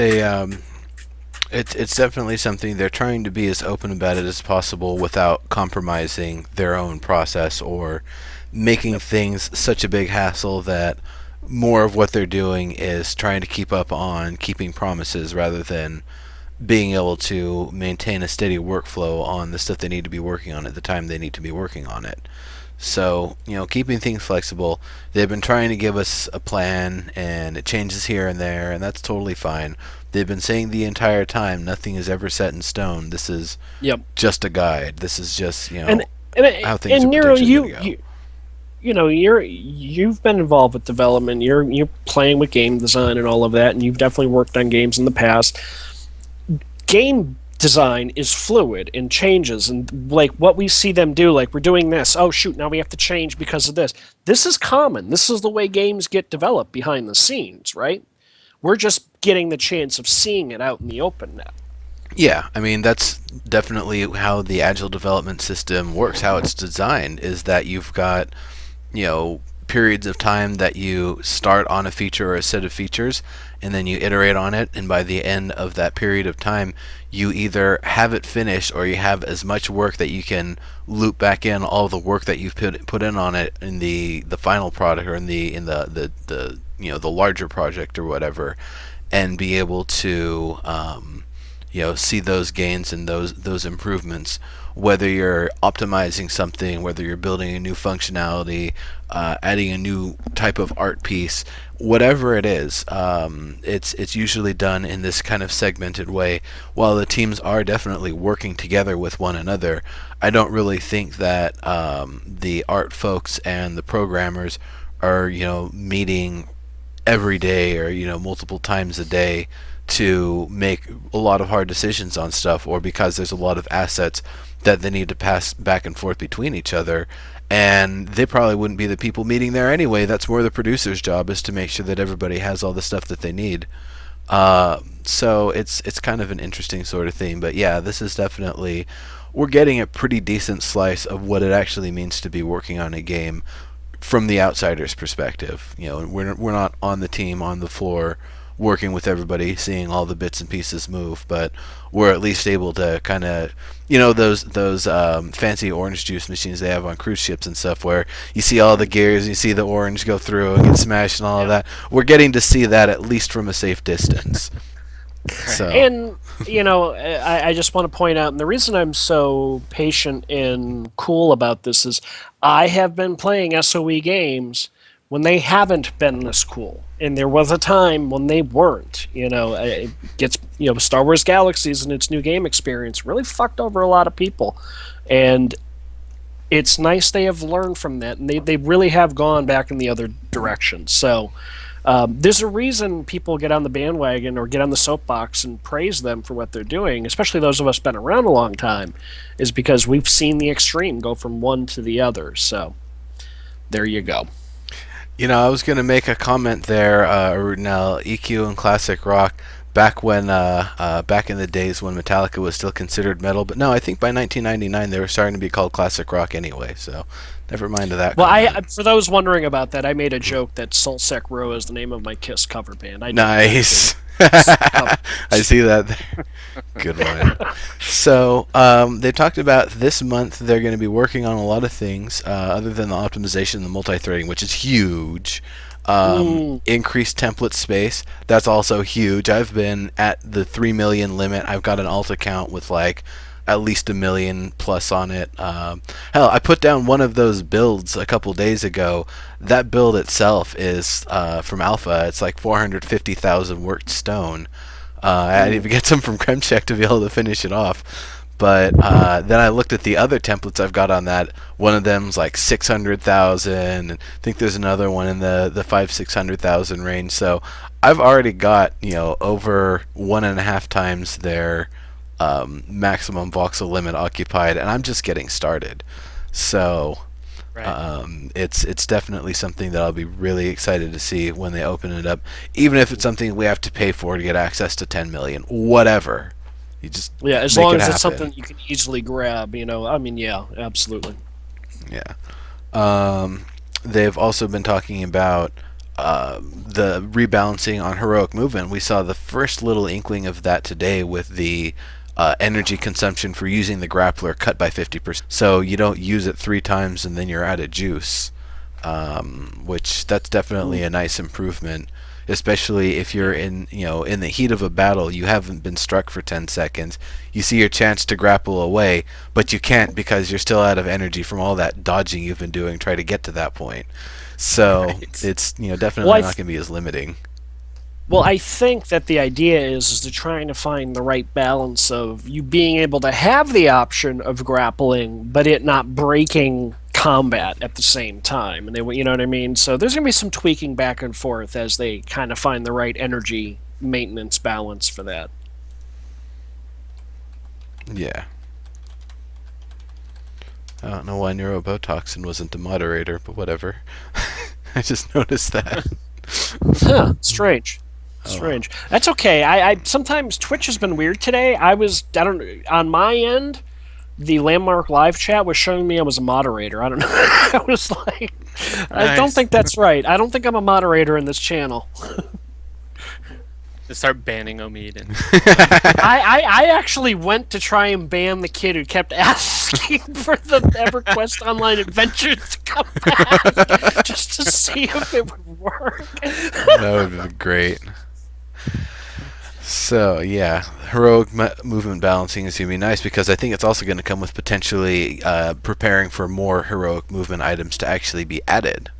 [SPEAKER 1] definitely something they're trying to be as open about it as possible without compromising their own process or making things such a big hassle that more of what they're doing is trying to keep up on keeping promises rather than being able to maintain a steady workflow on the stuff they need to be working on at the time they need to be working on it. So, keeping things flexible. They've been trying to give us a plan, and it changes here and there, and that's totally fine. They've been saying the entire time nothing is ever set in stone. This is
[SPEAKER 2] Yep.
[SPEAKER 1] just a guide. This is just,
[SPEAKER 2] And and
[SPEAKER 1] how things are
[SPEAKER 2] Nero,
[SPEAKER 1] potentially going to go.
[SPEAKER 2] you've been involved with development. You're playing with game design and all of that, and you've definitely worked on games in the past. Game design is fluid and changes, and like what we see them do, like we're doing this, oh shoot, now we have to change because of this is common, this is the way games get developed behind the scenes, right? We're just getting the chance of seeing it out in the open now.
[SPEAKER 1] Yeah, I mean that's definitely how the agile development system works. How it's designed is that you've got, periods of time that you start on a feature or a set of features, and then you iterate on it, and by the end of that period of time, you either have it finished or you have as much work that you can loop back in all the work that you've put in on it in the final product or in the larger project or whatever, and be able to see those gains and those improvements. Whether you're optimizing something, whether you're building a new functionality, adding a new type of art piece, whatever it is, it's usually done in this kind of segmented way. While the teams are definitely working together with one another, I don't really think that the art folks and the programmers are meeting every day or multiple times a day to make a lot of hard decisions on stuff, or because there's a lot of assets that they need to pass back and forth between each other, and they probably wouldn't be the people meeting there anyway. That's more the producer's job, is to make sure that everybody has all the stuff that they need. So it's kind of an interesting sort of thing. But yeah, this is definitely, we're getting a pretty decent slice of what it actually means to be working on a game from the outsider's perspective. We're not on the team, on the floor, working with everybody, seeing all the bits and pieces move, but we're at least able to kind of, those fancy orange juice machines they have on cruise ships and stuff, where you see all the gears, you see the orange go through and get smashed and all of that. We're getting to see that at least from a safe distance. So.
[SPEAKER 2] And I just want to point out, and the reason I'm so patient and cool about this is I have been playing SOE games when they haven't been this cool, and there was a time when they weren't. It gets Star Wars Galaxies and its new game experience really fucked over a lot of people, and it's nice they have learned from that, and they really have gone back in the other direction. So. There's a reason people get on the bandwagon or get on the soapbox and praise them for what they're doing, especially those of us been around a long time, is because we've seen the extreme go from one to the other. So there you go.
[SPEAKER 1] I was going to make a comment there, now EQ and classic rock, back in the days when Metallica was still considered metal, but no, I think by 1999 they were starting to be called classic rock anyway, so never mind that.
[SPEAKER 2] Well, for those wondering about that, I made a joke that Soulsec Row is the name of my Kiss cover band.
[SPEAKER 1] Nice. I see that there. Good one. So they talked about this month they're going to be working on a lot of things other than the optimization and the multi-threading, which is huge. Increased template space, that's also huge. I've been at the 3 million limit. I've got an alt account with like at least 1 million plus on it. Hell, I put down one of those builds a couple days ago. That build itself is from alpha. It's like 450,000 worked stone. I had to even get some from Kremchek to be able to finish it off. But then I looked at the other templates I've got on that. One of them's like 600,000, and I think there's another one in the 500-600,000 range. So I've already got over 1.5 times their maximum voxel limit occupied, and I'm just getting started. So it's definitely something that I'll be really excited to see when they open it up. Even if it's something we have to pay for to get access to 10 million, whatever. You just
[SPEAKER 2] as long as it's something you can easily grab, yeah, absolutely.
[SPEAKER 1] Yeah. They've also been talking about the rebalancing on heroic movement. We saw the first little inkling of that today with the energy consumption for using the grappler cut by 50%. So you don't use it 3 times and then you're out of juice, which that's definitely a nice improvement. Especially if you're in the heat of a battle, you haven't been struck for 10 seconds. You see your chance to grapple away, but you can't because you're still out of energy from all that dodging you've been doing trying to get to that point. So it's definitely not going to be as limiting.
[SPEAKER 2] Well, I think that the idea is they're trying to find the right balance of you being able to have the option of grappling, but it not breaking combat at the same time, and you know what I mean. So there's gonna be some tweaking back and forth as they kind of find the right energy maintenance balance for that.
[SPEAKER 1] Yeah. I don't know why neurobotoxin wasn't the moderator, but whatever. I just noticed that.
[SPEAKER 2] Huh, strange. That's okay. I sometimes Twitch has been weird today. On my end, the Landmark live chat was showing me I was a moderator. I don't know. I was like, I don't think that's right. I don't think I'm a moderator in this channel.
[SPEAKER 3] Just start banning Omid.
[SPEAKER 2] I actually went to try and ban the kid who kept asking for the EverQuest Online Adventures to come back just to see if it would work.
[SPEAKER 1] That would be great. So yeah, heroic movement balancing is gonna be nice because I think it's also gonna come with potentially preparing for more heroic movement items to actually be added.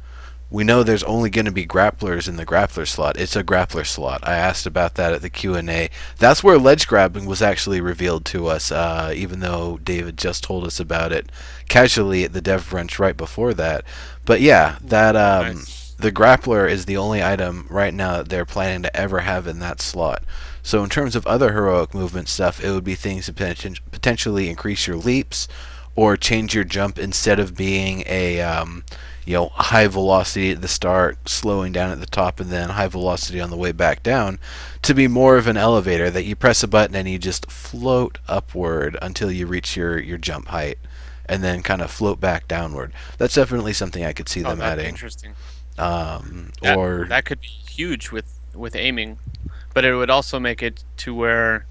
[SPEAKER 1] We know there's only going to be grapplers in the grappler slot. It's a grappler slot. I asked about that at the Q&A. That's where ledge grabbing was actually revealed to us, even though David just told us about it casually at the dev brunch right before that. But yeah, that
[SPEAKER 3] Nice.
[SPEAKER 1] the grappler is the only item right now that they're planning to ever have in that slot. So in terms of other heroic movement stuff, it would be things to potentially increase your leaps or change your jump instead of being a high velocity at the start, slowing down at the top, and then high velocity on the way back down, to be more of an elevator that you press a button and you just float upward until you reach your jump height, and then kind of float back downward. That's definitely something I could see
[SPEAKER 3] Oh,
[SPEAKER 1] them
[SPEAKER 3] that's
[SPEAKER 1] adding.
[SPEAKER 3] interesting. That
[SPEAKER 1] Or
[SPEAKER 3] that could be huge with aiming, but it would also make it to where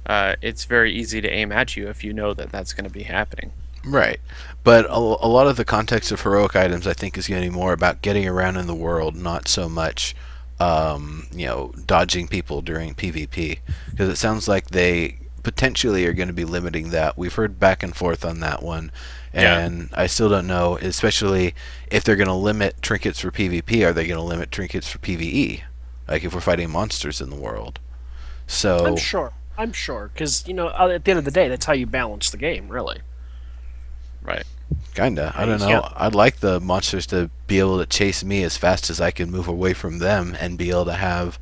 [SPEAKER 3] it's very easy to aim at you if you know that that's going to be happening.
[SPEAKER 1] right, but a lot of the context of heroic items, I think, is going to be more about getting around in the world, not so much, dodging people during PvP. Because it sounds like they potentially are going to be limiting that. We've heard back and forth on that one,
[SPEAKER 3] Yeah.
[SPEAKER 1] and I still don't know, especially if they're going to limit trinkets for PvP. Are they going to limit trinkets for PvE? Like if we're fighting monsters in the world.
[SPEAKER 2] I'm
[SPEAKER 1] So
[SPEAKER 2] sure. I'm sure, because at the end of the day, that's how you balance the game, really.
[SPEAKER 3] Right.
[SPEAKER 1] kinda. I
[SPEAKER 2] You
[SPEAKER 1] don't
[SPEAKER 2] can't.
[SPEAKER 1] know. I'd like the monsters to be able to chase me as fast as I can move away from them and be able to have,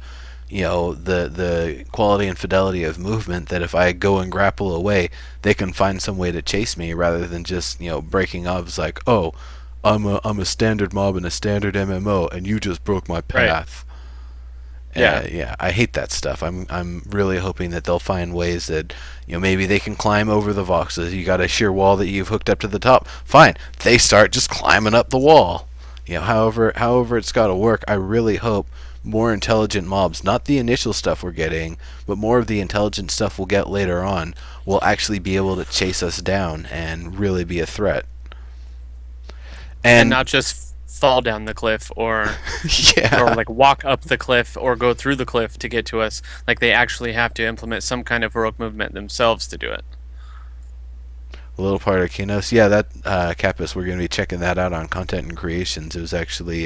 [SPEAKER 1] the quality and fidelity of movement that if I go and grapple away, they can find some way to chase me rather than just, breaking off. It's like, oh, I'm a standard mob in a standard MMO and you just broke my
[SPEAKER 3] Right.
[SPEAKER 1] path.
[SPEAKER 3] Yeah.
[SPEAKER 1] Yeah, I hate that stuff. I'm really hoping that they'll find ways that maybe they can climb over the voxes. You got a sheer wall that you've hooked up to the top. Fine, they start just climbing up the wall. However it's got to work. I really hope more intelligent mobs, not the initial stuff we're getting, but more of the intelligent stuff we'll get later on, will actually be able to chase us down and really be a threat.
[SPEAKER 3] And
[SPEAKER 1] And
[SPEAKER 3] not just fall down the cliff or
[SPEAKER 1] yeah,
[SPEAKER 3] like walk up the cliff or go through the cliff to get to us. Like they actually have to implement some kind of heroic movement themselves to do it.
[SPEAKER 1] a little part of Kinos. Yeah, that Capus, we're going to be checking that out on Content and Creations. It was actually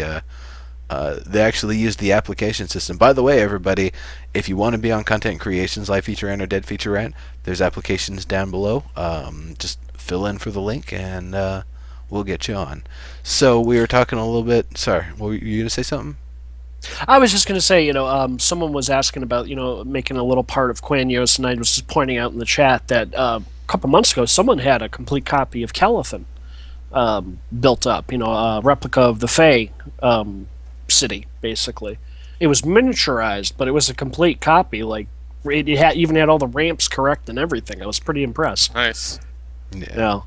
[SPEAKER 1] they actually used the application system. By the way, everybody, if you want to be on Content and Creations Live Feature Rant or Dead Feature Rant, there's applications down below. Just fill in for the link and we'll get you on. So we were talking a little bit. Sorry, were you going to say something?
[SPEAKER 2] I was just going to say, someone was asking about, making a little part of Quanios, and I was just pointing out in the chat that a couple months ago, someone had a complete copy of Calithan built up, a replica of the Fae city, basically. It was miniaturized, but it was a complete copy. Like, even had all the ramps correct and everything. I was pretty impressed.
[SPEAKER 3] Nice.
[SPEAKER 1] Yeah.
[SPEAKER 2] Yeah.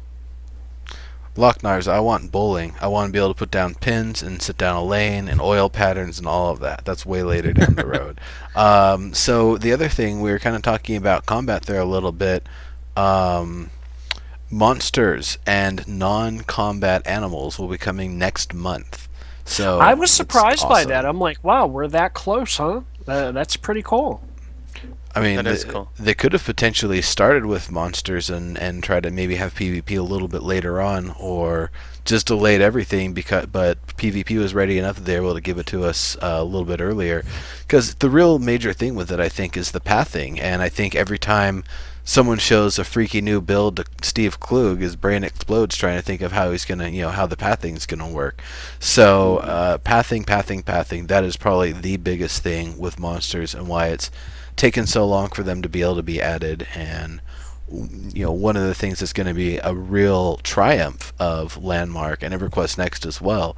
[SPEAKER 1] Locknars, I want bowling. I want to be able to put down pins and sit down a lane and oil patterns and all of that. That's way later down the road. So the other thing, we were kind of talking about combat there a little bit. Um, Monsters and non-combat animals will be coming next month.
[SPEAKER 2] I
[SPEAKER 1] So
[SPEAKER 2] was
[SPEAKER 1] it's
[SPEAKER 2] surprised by that.
[SPEAKER 1] awesome.
[SPEAKER 2] I'm like, wow, we're that close, huh? That's pretty cool.
[SPEAKER 1] I mean,
[SPEAKER 3] That is cool.
[SPEAKER 1] they could have potentially started with monsters and tried to maybe have PvP a little bit later on, or just delayed everything but PvP was ready enough that they were able to give it to us a little bit earlier. Because the real major thing with it, I think, is the pathing, and I think every time someone shows a freaky new build to Steve Klug, his brain explodes trying to think of how he's gonna, how the pathing is gonna work. So pathing. That is probably the biggest thing with monsters and why it's taken so long for them to be able to be added. And one of the things that's going to be a real triumph of Landmark and EverQuest Next as well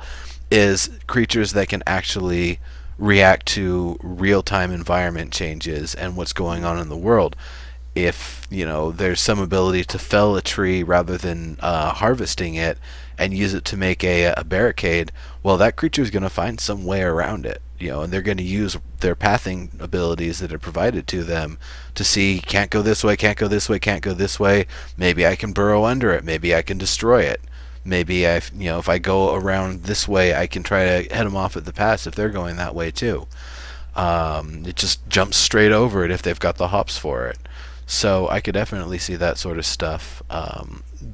[SPEAKER 1] is creatures that can actually react to real-time environment changes and what's going on in the world. If there's some ability to fell a tree rather than harvesting it and use it to make a barricade, well, that creature is going to find some way around it. And they're going to use their pathing abilities that are provided to them to see, can't go this way, can't go this way, can't go this way. Maybe I can burrow under it. Maybe I can destroy it. Maybe if I go around this way, I can try to head them off at the pass if they're going that way too. It just jumps straight over it if they've got the hops for it. So I could definitely see that sort of stuff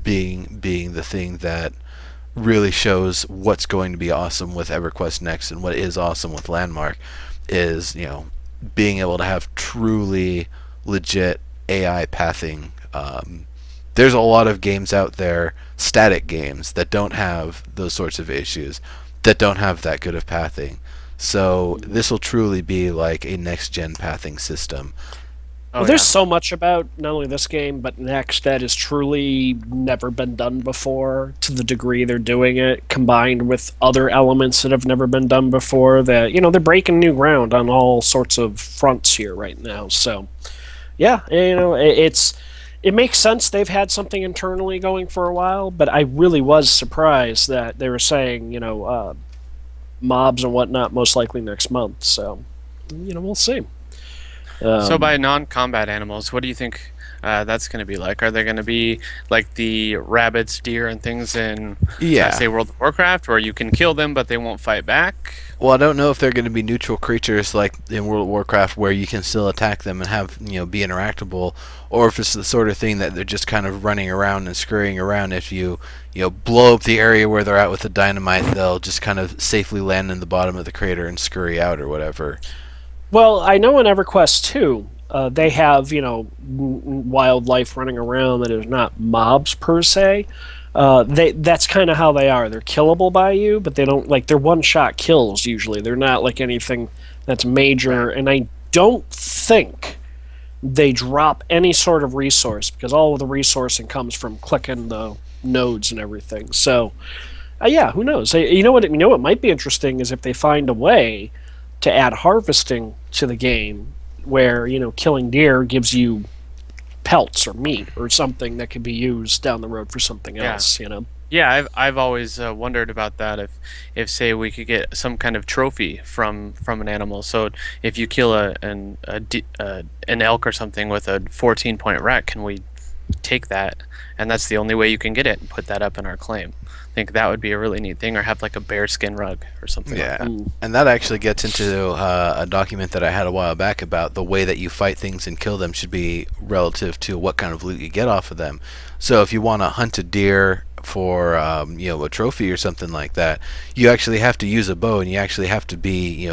[SPEAKER 1] being the thing that really shows what's going to be awesome with EverQuest Next and what is awesome with Landmark is, being able to have truly legit AI pathing. There's a lot of games out there, static games, that don't have those sorts of issues, that don't have that good of pathing. So this will truly be like a next gen pathing system.
[SPEAKER 2] Well,
[SPEAKER 3] Oh
[SPEAKER 2] there's
[SPEAKER 3] yeah.
[SPEAKER 2] so much about not only this game but next that has truly never been done before to the degree they're doing it, combined with other elements that have never been done before. That they're breaking new ground on all sorts of fronts here right now. So yeah, it makes sense they've had something internally going for a while, but I really was surprised that they were saying mobs and whatnot most likely next month. So we'll see.
[SPEAKER 3] So
[SPEAKER 2] Um,
[SPEAKER 3] by non-combat animals, what do you think that's going to be like? Are they going to be like the rabbits, deer, and things in,
[SPEAKER 1] Yeah.
[SPEAKER 3] say, World of Warcraft, where you can kill them but they won't fight back?
[SPEAKER 1] Well, I don't know if they're going to be neutral creatures like in World of Warcraft, where you can still attack them and have be interactable, or if it's the sort of thing that they're just kind of running around and scurrying around. If you blow up the area where they're at with the dynamite, they'll just kind of safely land in the bottom of the crater and scurry out or whatever.
[SPEAKER 2] Well, I know in EverQuest 2, they have, wildlife running around that is not mobs per se. That's kind of how they are. They're killable by you, but they don't they're one shot kills usually. They're not like anything that's major,
[SPEAKER 3] Right.
[SPEAKER 2] and I don't think they drop any sort of resource because all of the resourcing comes from clicking the nodes and everything. So, yeah, who knows? You know what might be interesting is if they find a way to add harvesting to the game where killing deer gives you pelts or meat or something that could be used down the road for something
[SPEAKER 3] Yeah.
[SPEAKER 2] else.
[SPEAKER 3] Yeah, I've always wondered about that. If say we could get some kind of trophy from an animal. So if you kill an elk or something with a 14-point rack, can we take that? And that's the only way you can get it and put that up in our claim. I think that would be a really neat thing, or have like a bear skin rug or something like
[SPEAKER 1] Yeah,
[SPEAKER 3] that.
[SPEAKER 1] and that actually gets into a document that I had a while back about the way that you fight things and kill them should be relative to what kind of loot you get off of them. So if you want to hunt a deer for a trophy or something like that, you actually have to use a bow and you actually have to be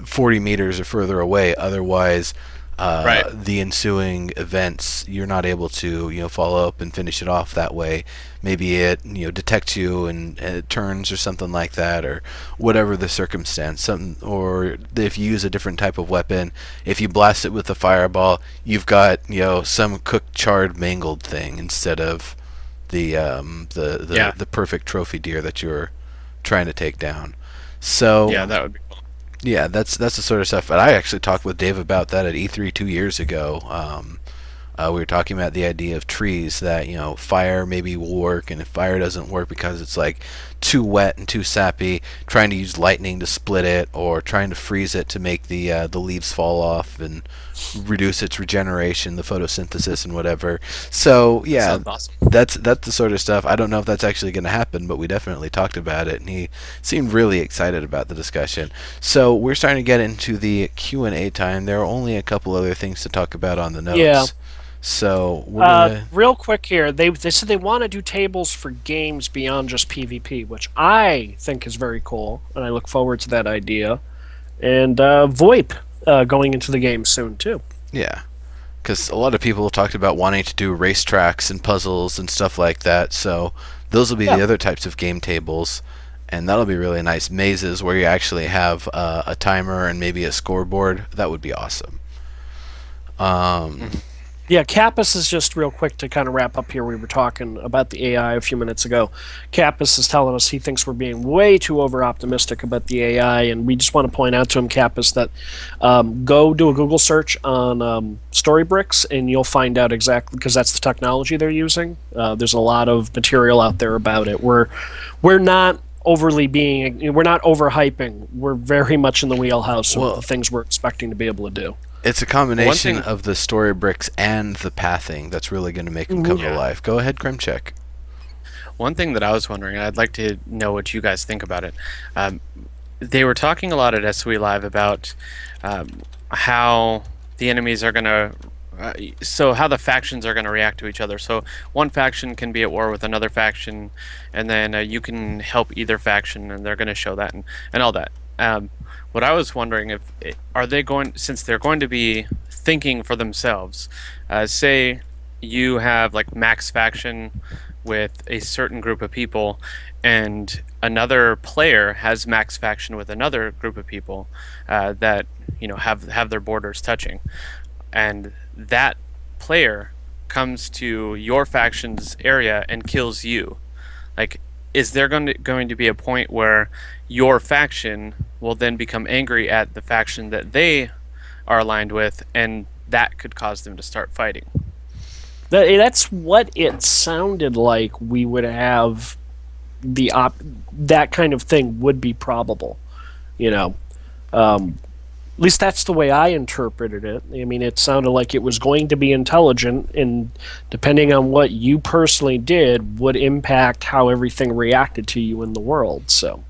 [SPEAKER 1] 40 meters or further away. Otherwise,
[SPEAKER 3] Right.
[SPEAKER 1] the ensuing events, you're not able to follow up and finish it off that way. Maybe it detects you and it turns or something like that, or whatever the circumstance. Something, or if you use a different type of weapon, if you blast it with a fireball, you've got some cooked, charred, mangled thing instead of
[SPEAKER 3] Yeah.
[SPEAKER 1] the perfect trophy deer that you're trying to take down. So
[SPEAKER 3] Yeah, that would be cool.
[SPEAKER 1] yeah, that's the sort of stuff. But I actually talked with Dave about that at E3 2 years ago. We were talking about the idea of trees that fire maybe will work, and if fire doesn't work because it's like too wet and too sappy, trying to use lightning to split it, or trying to freeze it to make the leaves fall off and reduce its regeneration, the photosynthesis and whatever. So yeah,
[SPEAKER 3] Sounds awesome.
[SPEAKER 1] that's the sort of stuff. I don't know if that's actually going to happen, but we definitely talked about it, and he seemed really excited about the discussion. So we're starting to get into the Q&A time. There are only a couple other things to talk about on the notes.
[SPEAKER 2] Yeah.
[SPEAKER 1] So we're gonna.
[SPEAKER 2] Real quick here, they said they want to do tables for games beyond just PvP, which I think is very cool, and I look forward to that idea. And VoIP going into the game soon too.
[SPEAKER 1] Yeah, because a lot of people talked about wanting to do racetracks and puzzles and stuff like that. So those will be
[SPEAKER 2] Yeah.
[SPEAKER 1] the other types of game tables, and that'll be really nice. Mazes where you actually have a timer and maybe a scoreboard. That would be awesome. Um,
[SPEAKER 3] Mhm.
[SPEAKER 2] Yeah, Kappas is just real quick to kind of wrap up here. We were talking about the AI a few minutes ago. Kappas is telling us he thinks we're being way too over optimistic about the AI, and we just want to point out to him, Kappas, that go do a Google search on Storybricks, and you'll find out exactly because that's the technology they're using. There's a lot of material out there about it. We're not we're not overhyping. We're very much in the wheelhouse of
[SPEAKER 1] Well,
[SPEAKER 2] the things we're expecting to be able to do.
[SPEAKER 1] it's a combination
[SPEAKER 3] thing-
[SPEAKER 1] of the story bricks and the pathing that's really going to make them come to
[SPEAKER 3] Yeah.
[SPEAKER 1] life. Go ahead, Kremchek.
[SPEAKER 3] One thing that I was wondering, and I'd like to know what you guys think about it. Um, they were talking a lot at SOE Live about how the enemies are going to. So how the factions are going to react to each other. So one faction can be at war with another faction, and then you can help either faction, and they're going to show that and all that. What I was wondering if are they going, since they're going to be thinking for themselves. Say you have like max faction with a certain group of people, and another player has max faction with another group of people that have their borders touching, and that player comes to your faction's area and kills you. Like, is there going to be a point where your faction will then become angry at the faction that they are aligned with, and that could cause them to start fighting?
[SPEAKER 2] That's what it sounded like. We would have that kind of thing would be probable. You know, at least that's the way I interpreted it. I mean, it sounded like it was going to be intelligent, and depending on what you personally did, would impact how everything reacted to you in the world. So,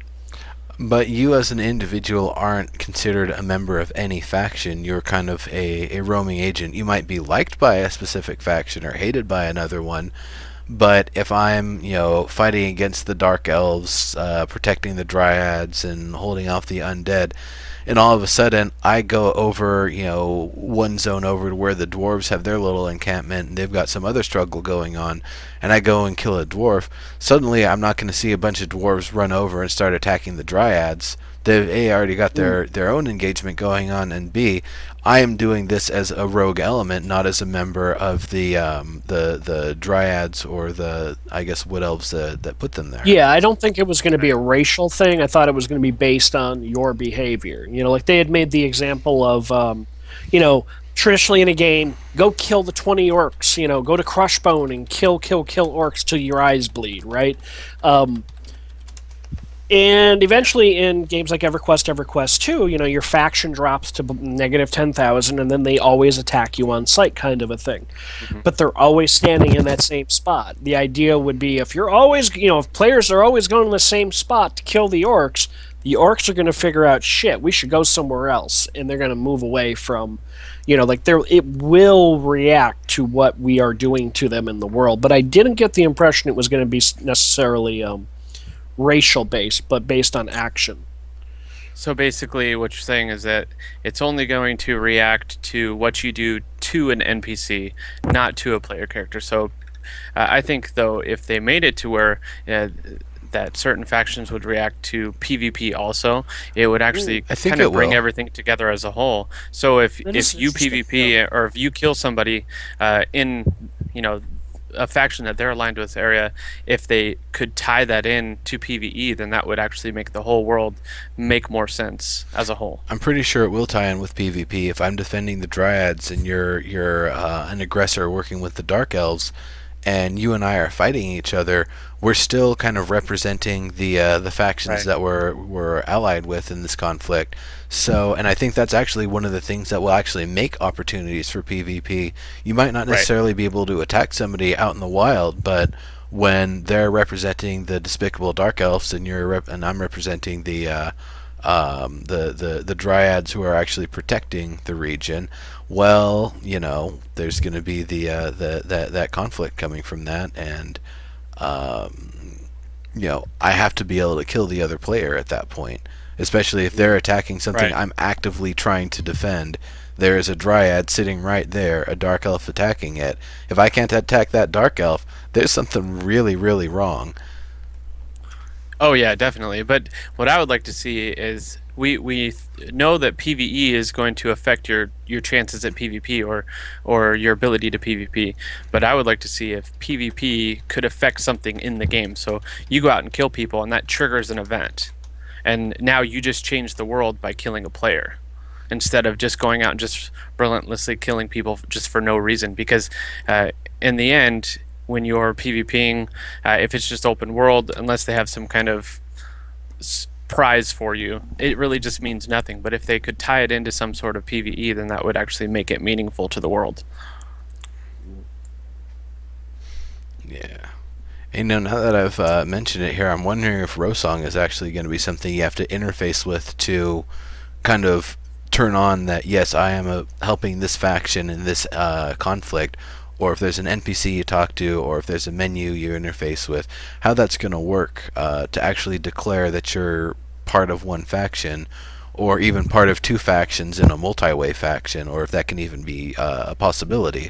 [SPEAKER 1] But you, as an individual, aren't considered a member of any faction. You're kind of a roaming agent. You might be liked by a specific faction or hated by another one, but if I'm, fighting against the Dark Elves, protecting the Dryads, and holding off the undead, and all of a sudden I go over, one zone over to where the dwarves have their little encampment, and they've got some other struggle going on, and I go and kill a dwarf, suddenly I'm not going to see a bunch of dwarves run over and start attacking the Dryads. They've A, already got their own engagement going on, and B, I am doing this as a rogue element, not as a member of the Dryads or the, I guess, wood elves that put them there.
[SPEAKER 2] yeah, I don't think it was going to be a racial thing. I thought it was going to be based on your behavior. Like they had made the example of, you know, traditionally in a game, go kill the 20 orcs. Go to Crushbone and kill orcs till your eyes bleed, right? Um, And eventually, in games like EverQuest 2, your faction drops to negative 10,000, and then they always attack you on sight, kind of a thing.
[SPEAKER 3] Hmm.
[SPEAKER 2] But they're always standing in that same spot. The idea would be if players are always going to the same spot to kill the orcs are going to figure out, shit, we should go somewhere else, and they're going to move away from, it will react to what we are doing to them in the world. But I didn't get the impression it was going to be necessarily racial based, but based on action.
[SPEAKER 3] So basically, what you're saying is that it's only going to react to what you do to an NPC, not to a player character. So I think, though, if they made it to where that certain factions would react to PvP also, it would actually
[SPEAKER 1] I think
[SPEAKER 3] kind of
[SPEAKER 1] it
[SPEAKER 3] bring
[SPEAKER 1] will.
[SPEAKER 3] everything together as a whole. So if
[SPEAKER 2] That is
[SPEAKER 3] if you
[SPEAKER 2] interesting.
[SPEAKER 3] PvP or if you kill somebody in you know a faction that they're aligned with area, if they could tie that in to PvE, then that would actually make the whole world make more sense as a whole.
[SPEAKER 1] I'm pretty sure it will tie in with PvP. If I'm defending the Dryads and you're an aggressor working with the Dark Elves, and you and I are fighting each other, we're still kind of representing the factions
[SPEAKER 3] Right.
[SPEAKER 1] that we're allied with in this conflict. So, and I think that's actually one of the things that will actually make opportunities for PvP. You might not
[SPEAKER 3] Right.
[SPEAKER 1] necessarily be able to attack somebody out in the wild, but when they're representing the despicable dark elves and and I'm representing the dryads who are actually protecting the region, well, there's going to be that conflict coming from that, and I have to be able to kill the other player at that point, especially if they're attacking something
[SPEAKER 3] Right.
[SPEAKER 1] I'm actively trying to defend. There is a dryad sitting right there, a dark elf attacking it. If I can't attack that dark elf, there's something really, really wrong.
[SPEAKER 3] Oh yeah, definitely. But what I would like to see is know that PvE is going to affect your chances at PvP or your ability to PvP. But I would like to see if PvP could affect something in the game. So you go out and kill people, and that triggers an event, and now you just change the world by killing a player, instead of just going out and just relentlessly killing people just for no reason. Because in the end, when you're PvPing, if it's just open world, unless they have some kind of prize for you, it really just means nothing. But if they could tie it into some sort of PvE, then that would actually make it meaningful to the world.
[SPEAKER 1] Yeah. Now that I've mentioned it here, I'm wondering if Rosong is actually going to be something you have to interface with to kind of turn on that, yes, I am helping this faction in this conflict, or if there's an NPC you talk to, or if there's a menu you interface with, how that's going to work to actually declare that you're part of one faction, or even part of two factions in a multi-way faction, or if that can even be a possibility.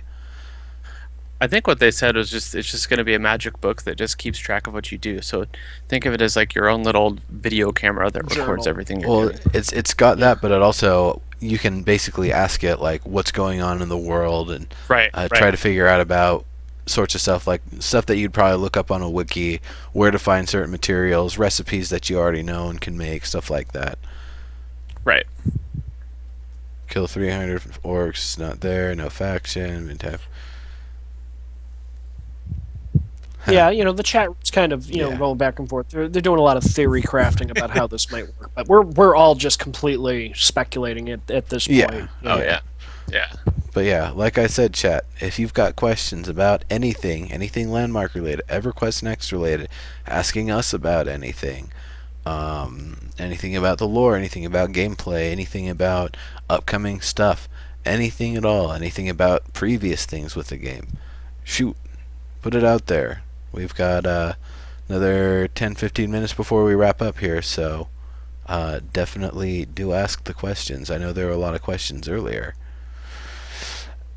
[SPEAKER 3] I think what they said was just it's just going to be a magic book that just keeps track of what you do. So think of it as like your own little video camera that records
[SPEAKER 2] Journal.
[SPEAKER 3] everything you're
[SPEAKER 1] Well,
[SPEAKER 3] doing.
[SPEAKER 1] it's got that, but it also you can basically ask it like what's going on in the world and
[SPEAKER 3] Right,
[SPEAKER 1] try
[SPEAKER 3] right,
[SPEAKER 1] to figure out about sorts of stuff like stuff that you'd probably look up on a wiki, where to find certain materials, recipes that you already know and can make, stuff like that.
[SPEAKER 3] right.
[SPEAKER 1] Kill 300 orcs, not there, no faction,
[SPEAKER 2] Yeah, the chat is kind of
[SPEAKER 1] Yeah.
[SPEAKER 2] going back and forth. They're doing a lot of theory crafting about how this might work, but we're all just completely speculating at this
[SPEAKER 1] Yeah.
[SPEAKER 2] point.
[SPEAKER 3] Oh yeah, yeah.
[SPEAKER 1] But yeah, like I said, chat, if you've got questions about anything Landmark related, EverQuest Next related, asking us about anything, anything about the lore, anything about gameplay, anything about upcoming stuff, anything at all, anything about previous things with the game, shoot, put it out there. We've got another 10-15 minutes before we wrap up here, so definitely do ask the questions. I know there were a lot of questions earlier.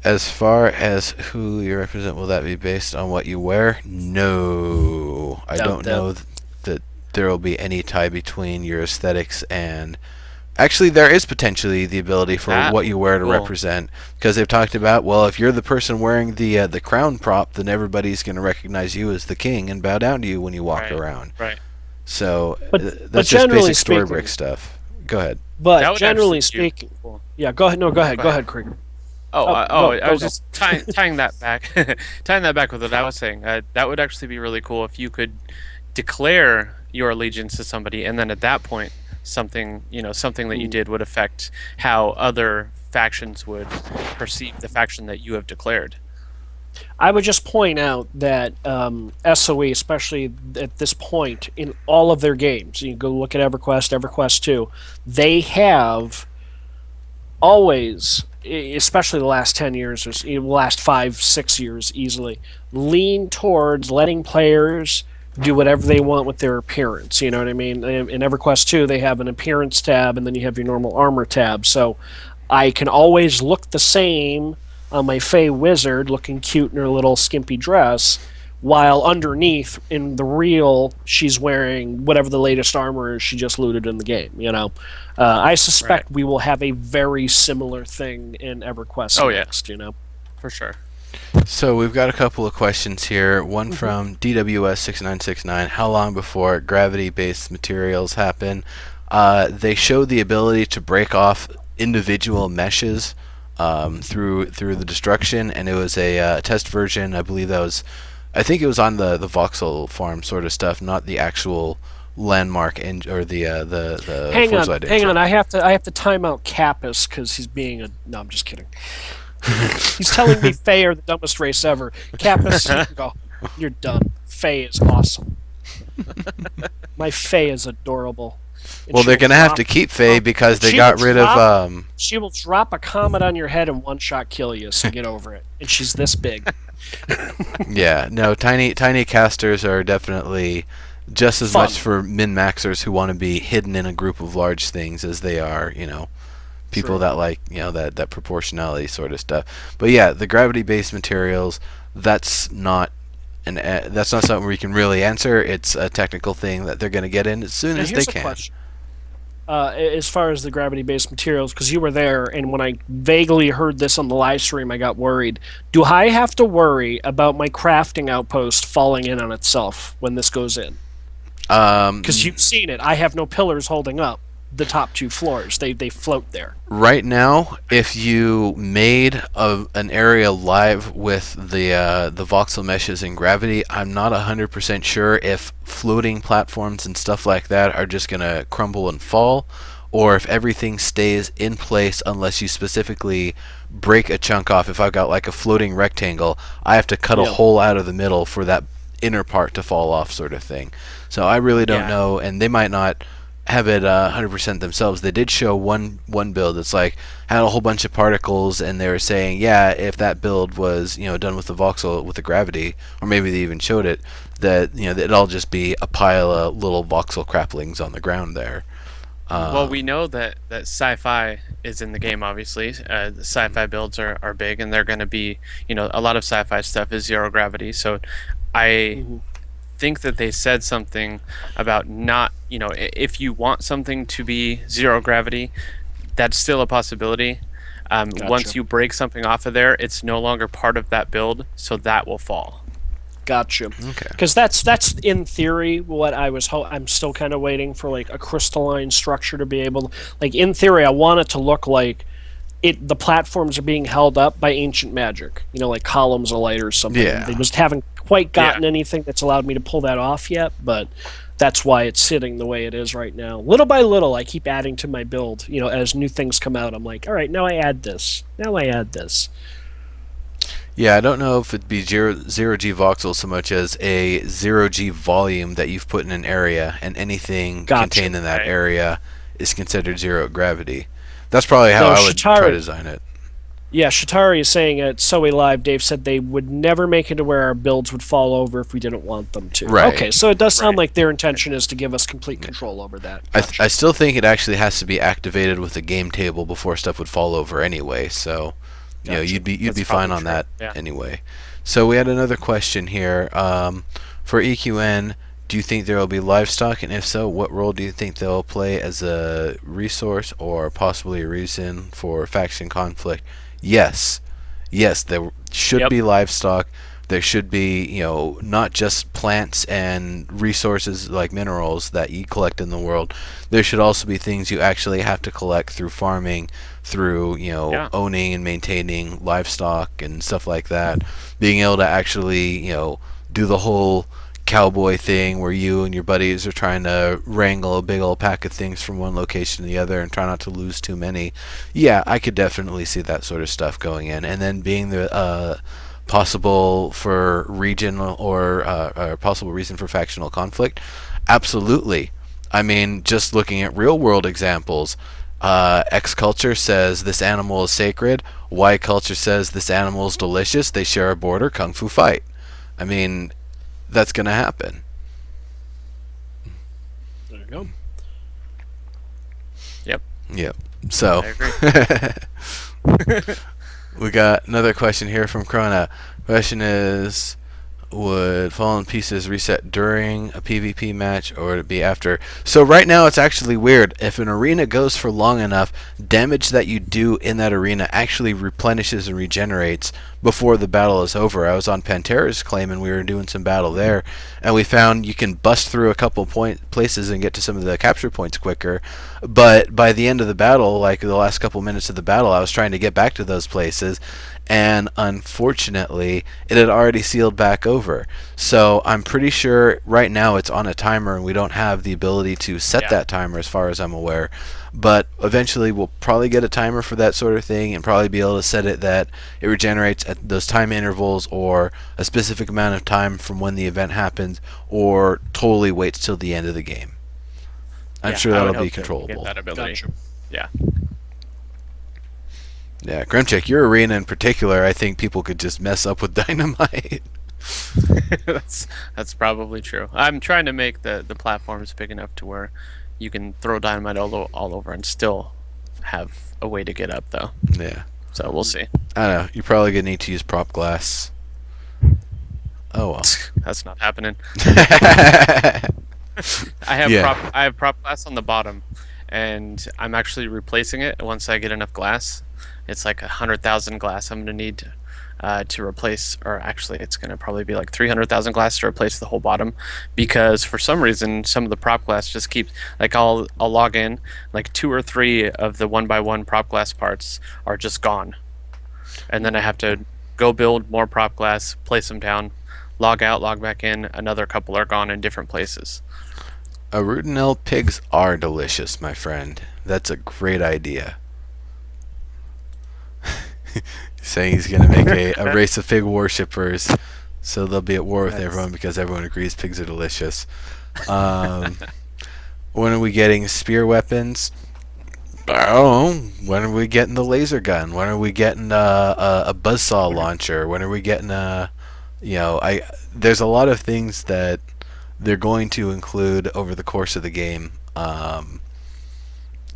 [SPEAKER 1] As far as who you represent, will that be based on what you wear? No. I
[SPEAKER 2] Doubt
[SPEAKER 1] don't
[SPEAKER 2] that.
[SPEAKER 1] know that there will be any tie between your aesthetics and... Actually, there is potentially the ability for
[SPEAKER 3] That
[SPEAKER 1] what you wear to
[SPEAKER 3] cool.
[SPEAKER 1] represent, because they've talked about, well, if you're the person wearing the crown prop, then everybody's going to recognize you as the king and bow down to you when you walk
[SPEAKER 3] Right,
[SPEAKER 1] around.
[SPEAKER 3] right.
[SPEAKER 1] So
[SPEAKER 2] But
[SPEAKER 1] that's just
[SPEAKER 2] generally
[SPEAKER 1] basic
[SPEAKER 2] speaking-
[SPEAKER 1] storybrick stuff. Go ahead.
[SPEAKER 2] But
[SPEAKER 3] That would
[SPEAKER 2] generally
[SPEAKER 3] actually be
[SPEAKER 2] speaking,
[SPEAKER 3] cool.
[SPEAKER 2] yeah. Go ahead. No, go ahead.
[SPEAKER 3] Go
[SPEAKER 2] Go
[SPEAKER 3] ahead.
[SPEAKER 2] ahead, Krieger.
[SPEAKER 3] Oh,
[SPEAKER 2] Oh,
[SPEAKER 3] I was
[SPEAKER 2] go.
[SPEAKER 3] just tying that back, tying that back with what I was saying. That would actually be really cool if you could declare your allegiance to somebody, and then at that point, something that you did would affect how other factions would perceive the faction that you have declared.
[SPEAKER 2] I would just point out that SOE, especially at this point in all of their games, you go look at EverQuest, EverQuest 2, they have always, especially the last 10 years, or the last 5-6 years easily, lean towards letting players do whatever they want with their appearance. You know what I mean? In EverQuest 2, they have an appearance tab, and then you have your normal armor tab. So I can always look the same on my Fey Wizard, looking cute in her little skimpy dress, while underneath, in the real, she's wearing whatever the latest armor is she just looted in the game. I suspect
[SPEAKER 3] Right.
[SPEAKER 2] we will have a very similar thing in EverQuest
[SPEAKER 3] Oh, yeah.
[SPEAKER 2] next.
[SPEAKER 3] For sure.
[SPEAKER 1] So we've got a couple of questions here. One from DWS6969. How long before gravity-based materials happen? They show the ability to break off individual meshes through the destruction, and it was a test version. I believe I think it was on the Voxel farm sort of stuff, not the actual landmark or the
[SPEAKER 2] Hang
[SPEAKER 1] Forza
[SPEAKER 2] on,
[SPEAKER 1] engine.
[SPEAKER 2] I have to time out Kappas because he's being a. No, I'm just kidding. He's telling me Faye are the dumbest race ever. Kappas, you can go. You're done. Faye is awesome. My Faye is adorable. And
[SPEAKER 1] Well,
[SPEAKER 2] she
[SPEAKER 1] they're
[SPEAKER 2] will
[SPEAKER 1] gonna have to
[SPEAKER 2] drop-
[SPEAKER 1] keep Faye because they
[SPEAKER 2] she
[SPEAKER 1] got
[SPEAKER 2] will
[SPEAKER 1] rid
[SPEAKER 2] drop-
[SPEAKER 1] of
[SPEAKER 2] She will drop a comet on your head and one shot kill you. So get over it. And she's this big.
[SPEAKER 1] Yeah, no, tiny casters are definitely just as
[SPEAKER 2] Fun.
[SPEAKER 1] much for min-maxers who want to be hidden in a group of large things as they are, people
[SPEAKER 2] True.
[SPEAKER 1] that like, that proportionality sort of stuff. But yeah, the gravity-based materials, that's not something we can really answer. It's a technical thing that they're going to get in as soon
[SPEAKER 2] Now,
[SPEAKER 1] as they
[SPEAKER 2] here's a
[SPEAKER 1] can.
[SPEAKER 2] question. As far as the gravity-based materials, because you were there, and when I vaguely heard this on the live stream, I got worried. Do I have to worry about my crafting outpost falling in on itself when this goes in? Because you've seen it. I have no pillars holding up the top 2 floors. They float there.
[SPEAKER 1] Right now, if you made an area live with the voxel meshes and gravity, I'm not 100% sure if floating platforms and stuff like that are just going to crumble and fall, or if everything stays in place unless you specifically break a chunk off. If I've got like a floating rectangle, I have to cut a
[SPEAKER 2] Yeah.
[SPEAKER 1] hole out of the middle for that inner part to fall off, sort of thing. So I really don't
[SPEAKER 3] Yeah.
[SPEAKER 1] know, and they might not have it 100% themselves. They did show one build that's like had a whole bunch of particles, and they were saying, yeah, if that build was done with the voxel with the gravity, or maybe they even showed it, that it'd all just be a pile of little voxel craplings on the ground there.
[SPEAKER 3] Well, we know that sci-fi is in the game. Obviously, the sci-fi builds are big, and they're going to be, a lot of sci-fi stuff is zero gravity. So, I
[SPEAKER 2] Mhm.
[SPEAKER 3] think that they said something about not, if you want something to be zero gravity, that's still a possibility.
[SPEAKER 2] Gotcha.
[SPEAKER 3] Once you break something off of there, it's no longer part of that build, so that will fall.
[SPEAKER 2] Gotcha.
[SPEAKER 1] Okay.
[SPEAKER 2] Because that's in theory what I was. I'm still kind of waiting for like a crystalline structure to be able. Like in theory, I want it to look like it. The platforms are being held up by ancient magic. Like columns of light or something.
[SPEAKER 1] Yeah.
[SPEAKER 2] They just haven't quite gotten anything that's allowed me to pull that off yet. But that's why it's sitting the way it is right now. Little by little, I keep adding to my build. As new things come out, I'm like, all right, now I add this. Now I add this.
[SPEAKER 1] Yeah, I don't know if it'd be zero G voxel so much as a zero G volume that you've put in an area, and anything
[SPEAKER 2] Gotcha.
[SPEAKER 1] contained in that
[SPEAKER 3] Right.
[SPEAKER 1] area is considered zero gravity. That's probably how
[SPEAKER 2] No,
[SPEAKER 1] I would try
[SPEAKER 2] Shatari-
[SPEAKER 1] to design it.
[SPEAKER 2] Yeah, Shatari is saying at SOE Live, Dave said they would never make it to where our builds would fall over if we didn't want them to.
[SPEAKER 1] Right.
[SPEAKER 2] Okay, so it does sound
[SPEAKER 3] Right.
[SPEAKER 2] like their intention is to give us complete control over that.
[SPEAKER 1] I
[SPEAKER 2] Gotcha.
[SPEAKER 1] I still think it actually has to be activated with a game table before stuff would fall over anyway. So,
[SPEAKER 2] Gotcha.
[SPEAKER 1] you'd be
[SPEAKER 3] That's
[SPEAKER 1] fine
[SPEAKER 3] probably
[SPEAKER 1] on
[SPEAKER 3] true.
[SPEAKER 1] that
[SPEAKER 3] Yeah.
[SPEAKER 1] anyway. So we had another question here. For EQN, do you think there will be livestock, and if so, what role do you think they'll play as a resource or possibly a reason for faction conflict? Yes, there should
[SPEAKER 3] Yep.
[SPEAKER 1] be livestock. There should be, not just plants and resources like minerals that you collect in the world. There should also be things you actually have to collect through farming, through,
[SPEAKER 3] Yeah.
[SPEAKER 1] owning and maintaining livestock and stuff like that. Being able to actually, do the whole cowboy thing where you and your buddies are trying to wrangle a big old pack of things from one location to the other and try not to lose too many. Yeah, I could definitely see that sort of stuff going in. And then being the possible for regional or possible reason for factional conflict, absolutely. I mean, just looking at real world examples, X culture says this animal is sacred. Y culture says this animal is delicious. They share a border. Kung fu fight. I mean, that's gonna happen.
[SPEAKER 2] There you go.
[SPEAKER 1] Yep. So
[SPEAKER 3] I agree.
[SPEAKER 1] we got another question here from Krona. Question is, would Fallen Pieces reset during a PvP match or would it be after? So right now it's actually weird. If an arena goes for long enough, damage that you do in that arena actually replenishes and regenerates before the battle is over. I was on Pantera's claim and we were doing some battle there, and we found you can bust through a couple places and get to some of the capture points quicker. But by the end of the battle, like the last couple minutes of the battle, I was trying to get back to those places, and unfortunately it had already sealed back over. So I'm pretty sure right now it's on a timer and we don't have the ability to set that timer as far as I'm aware. But eventually we'll probably get a timer for that sort of thing and probably be able to set it that it regenerates at those time intervals or a specific amount of time from when the event happens, or totally waits till the end of the game. I'm sure
[SPEAKER 3] I would
[SPEAKER 1] that'll be
[SPEAKER 3] hope to
[SPEAKER 1] controllable.
[SPEAKER 3] Get that ability.
[SPEAKER 2] Gotcha.
[SPEAKER 3] Yeah.
[SPEAKER 1] Yeah, Kremchek, your arena in particular, I think people could just mess up with dynamite.
[SPEAKER 3] that's probably true. I'm trying to make the platforms big enough to where you can throw dynamite all over and still have a way to get up, though.
[SPEAKER 1] Yeah.
[SPEAKER 3] So we'll see.
[SPEAKER 1] I don't know. You're probably going to need to use prop glass. Oh, well.
[SPEAKER 3] That's not happening.
[SPEAKER 1] Yeah.
[SPEAKER 3] I have prop glass on the bottom, and I'm actually replacing it once I get enough glass. It's like 100,000 glass I'm gonna need to replace, or actually, it's gonna probably be like 300,000 glass to replace the whole bottom, because for some reason some of the prop glass just keeps like I'll log in, like 2 or 3 of the 1x1 prop glass parts are just gone, and then I have to go build more prop glass, place them down, log out, log back in. Another couple are gone in different places.
[SPEAKER 1] Arudinel pigs are delicious, my friend. That's a great idea. Saying he's going to make a race of pig worshippers. So they'll be at war with
[SPEAKER 3] Nice.
[SPEAKER 1] everyone because everyone agrees pigs are delicious. Um, when are we getting spear weapons? I don't know. When are we getting the laser gun? When are we getting a buzzsaw launcher? When are we getting there's a lot of things that they're going to include over the course of the game.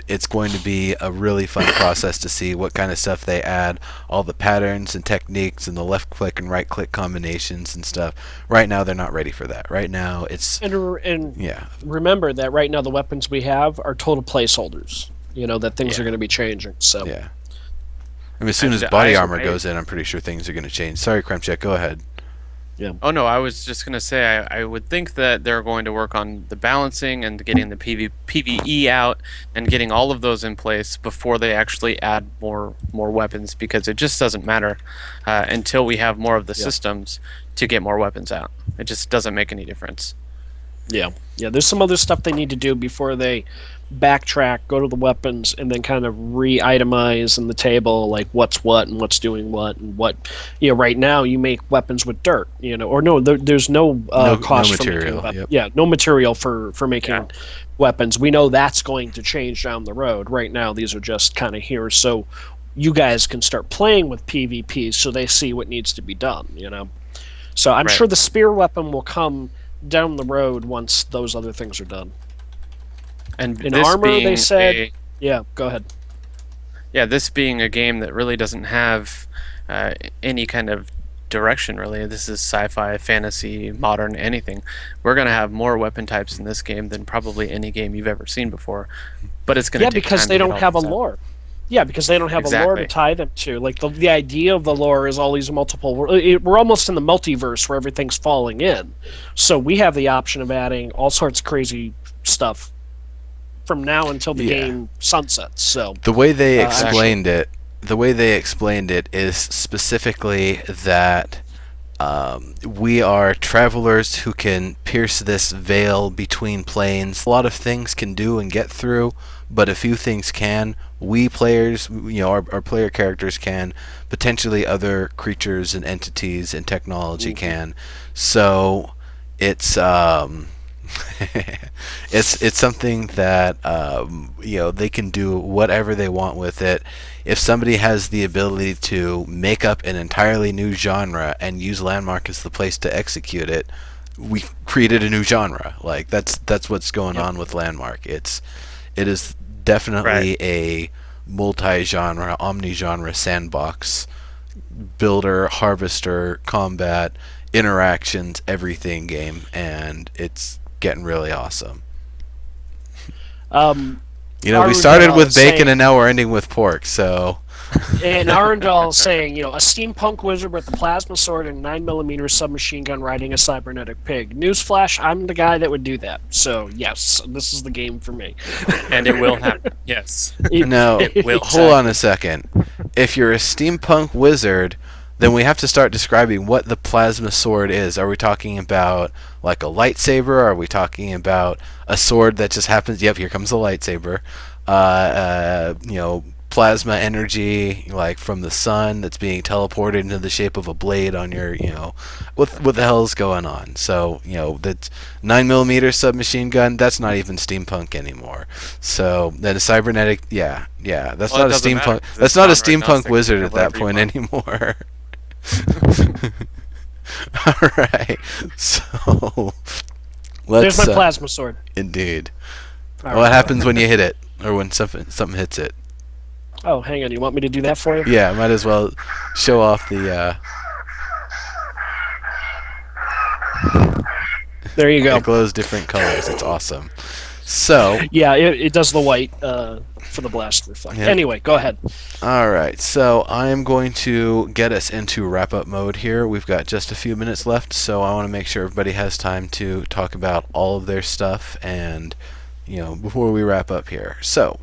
[SPEAKER 1] It's going to be a really fun process to see what kind of stuff they add, all the patterns and techniques and the left click and right click combinations and stuff. Right now, they're not ready for that. Right now, it's
[SPEAKER 2] And
[SPEAKER 1] yeah,
[SPEAKER 2] remember that right now the weapons we have are total placeholders. That things
[SPEAKER 3] Yeah.
[SPEAKER 2] are going to be changing. So
[SPEAKER 1] yeah. I mean, as soon
[SPEAKER 3] And
[SPEAKER 1] as body
[SPEAKER 3] I-
[SPEAKER 1] armor goes in, I'm pretty sure things are going to change. Sorry, Kremchek, go ahead.
[SPEAKER 3] Oh no, I was just gonna say I would think that they're going to work on the balancing and getting the PVE out and getting all of those in place before they actually add more weapons, because it just doesn't matter until we have more of the systems to get more weapons out. It just doesn't make any difference.
[SPEAKER 2] yeah, there's some other stuff they need to do before they backtrack, go to the weapons, and then kind of re-itemize in the table like what's what and what's doing what and what. Right now you make weapons with dirt, or no, there's no cost
[SPEAKER 1] no
[SPEAKER 2] for
[SPEAKER 1] material,
[SPEAKER 2] making
[SPEAKER 1] yep.
[SPEAKER 2] yeah, no material for making weapons. We know that's going to change down the road. Right now these are just kind of here so you guys can start playing with PvP so they see what needs to be done. So I'm
[SPEAKER 3] Right.
[SPEAKER 2] sure the spear weapon will come down the road once those other things are done.
[SPEAKER 3] And
[SPEAKER 2] In
[SPEAKER 3] this
[SPEAKER 2] armor,
[SPEAKER 3] being
[SPEAKER 2] they said- Yeah, go ahead.
[SPEAKER 3] this being a game that really doesn't have any kind of direction, really. This is sci-fi, fantasy, modern, anything. We're gonna have more weapon types in this game than probably any game you've ever seen before. But it's gonna take
[SPEAKER 2] Because
[SPEAKER 3] time
[SPEAKER 2] they
[SPEAKER 3] to get
[SPEAKER 2] don't
[SPEAKER 3] all
[SPEAKER 2] have a
[SPEAKER 3] this out.
[SPEAKER 2] lore. Yeah, because they don't have a lore to
[SPEAKER 3] Exactly.
[SPEAKER 2] tie them to. Like the idea of the lore is all these multiple. We're almost in the multiverse where everything's falling in. So we have the option of adding all sorts of crazy stuff from now until the
[SPEAKER 1] Yeah.
[SPEAKER 2] game sunsets. So
[SPEAKER 1] The way they
[SPEAKER 2] actually-
[SPEAKER 1] explained it is specifically that we are travelers who can pierce this veil between planes. A lot of things can do and get through, but a few things can. We players, our player characters can. Potentially other creatures and entities and technology can. So it's it's something that they can do whatever they want with it. If somebody has the ability to make up an entirely new genre and use Landmark as the place to execute it, we created a new genre. Like that's what's going on with Landmark. It is definitely a multi-genre, omni-genre sandbox, builder, harvester, combat, interactions, everything game, and it's getting really awesome. We started with bacon and now we're ending with pork, so
[SPEAKER 2] And Arundel saying, a steampunk wizard with a plasma sword and 9mm submachine gun riding a cybernetic pig. Newsflash, I'm the guy that would do that. So, yes, this is the game for me.
[SPEAKER 3] And it will happen. Yes.
[SPEAKER 1] no,
[SPEAKER 3] will.
[SPEAKER 1] hold on a second. If you're a steampunk wizard, then we have to start describing what the plasma sword is. Are we talking about like a lightsaber? Are we talking about a sword that just happens? Yep, here comes the lightsaber. Plasma energy, like from the sun, that's being teleported into the shape of a blade on your, what the hell is going on? So, that 9mm submachine gun, that's not even steampunk anymore. So then a cybernetic, that's
[SPEAKER 3] Well,
[SPEAKER 1] not a
[SPEAKER 3] it doesn't matter,
[SPEAKER 1] steampunk.
[SPEAKER 3] 'cause
[SPEAKER 1] That's
[SPEAKER 3] it's
[SPEAKER 1] not a
[SPEAKER 3] genre
[SPEAKER 1] steampunk
[SPEAKER 3] agnostic.
[SPEAKER 1] wizard
[SPEAKER 3] You
[SPEAKER 1] at
[SPEAKER 3] can
[SPEAKER 1] that
[SPEAKER 3] have whatever
[SPEAKER 1] point
[SPEAKER 3] you
[SPEAKER 1] anymore. All right, so
[SPEAKER 2] There's
[SPEAKER 1] let's
[SPEAKER 2] my plasma sword.
[SPEAKER 1] indeed.
[SPEAKER 2] All
[SPEAKER 1] What
[SPEAKER 2] right.
[SPEAKER 1] happens when you hit it, or when something hits it?
[SPEAKER 2] Oh, hang on. You want me to do that for you?
[SPEAKER 1] Yeah, might as well show off the.
[SPEAKER 2] There you go.
[SPEAKER 1] It glows different colors. It's awesome. So,
[SPEAKER 2] Yeah, it does the white for the blast reflect.
[SPEAKER 1] Yeah.
[SPEAKER 2] Anyway, go ahead.
[SPEAKER 1] all right. So I am going to get us into wrap-up mode here. We've got just a few minutes left, so I want to make sure everybody has time to talk about all of their stuff, and before we wrap up here. So,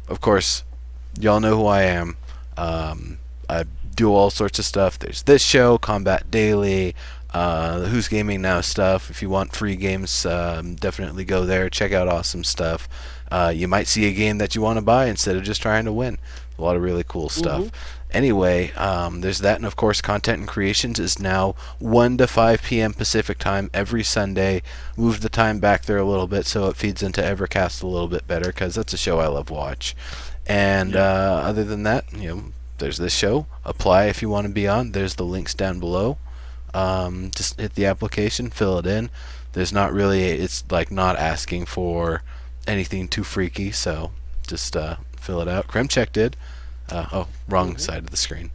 [SPEAKER 1] of course, y'all know who I am. I do all sorts of stuff. There's this show, Combat Daily, the Who's Gaming Now stuff. If you want free games, definitely go there. Check out awesome stuff. You might see a game that you want to buy instead of just trying to win. A lot of really cool stuff. Anyway, there's that, and of course, Content and Creations is now 1 to 5 p.m. Pacific time every Sunday. Moved the time back there a little bit so it feeds into Evercast a little bit better, because that's a show I love watch. And other than that, there's this show. Apply if you want to be on. There's the links down below. Just hit the application, fill it in. There's not really, it's like not asking for anything too freaky, so just fill it out. Kremchek did. Wrong side of the screen.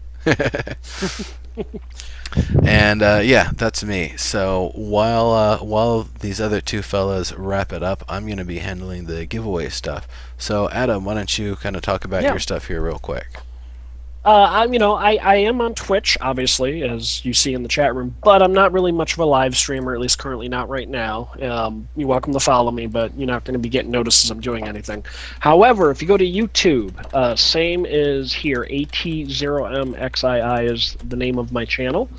[SPEAKER 1] And yeah, that's me. So while these other two fellas wrap it up, I'm going to be handling the giveaway stuff. So Adam, why don't you kind of talk about your stuff here real quick?
[SPEAKER 2] I am on Twitch, obviously, as you see in the chat room, but I'm not really much of a live streamer, at least currently not right now. You're welcome to follow me, but you're not going to be getting notices I'm doing anything. However, if you go to YouTube, same is here, AT0MXII is the name of my channel.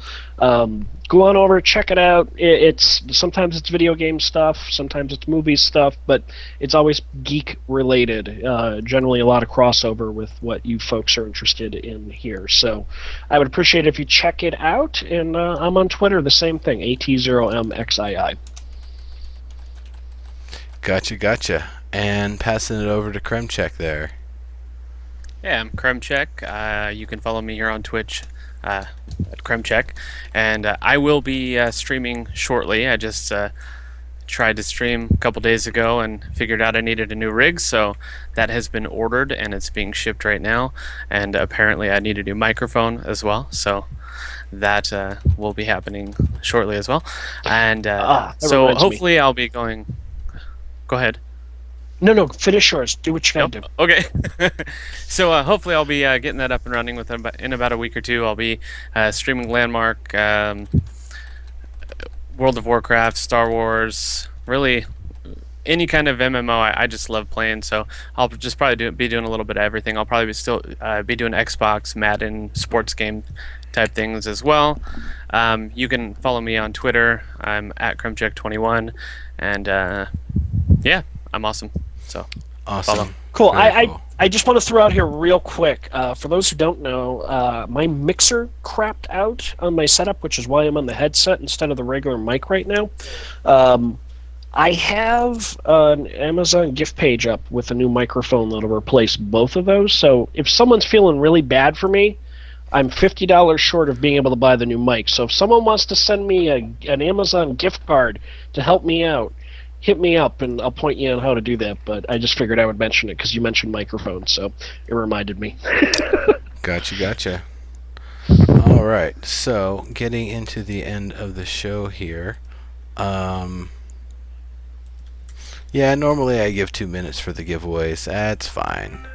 [SPEAKER 2] Go on over, check it out. It's sometimes it's video game stuff, sometimes it's movie stuff, but it's always geek related. Generally, a lot of crossover with what you folks are interested in here. So, I would appreciate it if you check it out. And I'm on Twitter, the same thing, AT0MXII.
[SPEAKER 1] Gotcha. And passing it over to Kremchek there.
[SPEAKER 3] Yeah, I'm Kremchek. You can follow me here on Twitch at Kremchek, and I will be streaming shortly. I just tried to stream a couple days ago and figured out I needed a new rig, so that has been ordered and it's being shipped right now. And apparently I need a new microphone as well, so that will be happening shortly as well. And so hopefully I'll be going. Go ahead.
[SPEAKER 2] No, finish yours. Do what you gotta do.
[SPEAKER 3] Okay. So hopefully I'll be getting that up and running in about a week or two. I'll be streaming Landmark, World of Warcraft, Star Wars, really any kind of MMO. I just love playing, so I'll just probably be doing a little bit of everything. I'll probably still be doing Xbox, Madden, sports game type things as well. You can follow me on Twitter. I'm at Kremchek21, and yeah, I'm awesome. So
[SPEAKER 1] awesome.
[SPEAKER 3] Follow.
[SPEAKER 2] Cool. I just want to throw out here real quick. For those who don't know, my mixer crapped out on my setup, which is why I'm on the headset instead of the regular mic right now. I have an Amazon gift page up with a new microphone that'll replace both of those. So if someone's feeling really bad for me, I'm $50 short of being able to buy the new mic. So if someone wants to send me an Amazon gift card to help me out, hit me up and I'll point you on how to do that. But I just figured I would mention it because you mentioned microphones, so it reminded me.
[SPEAKER 1] Gotcha. All right, so getting into the end of the show here. Yeah, normally I give 2 minutes for the giveaways. That's fine.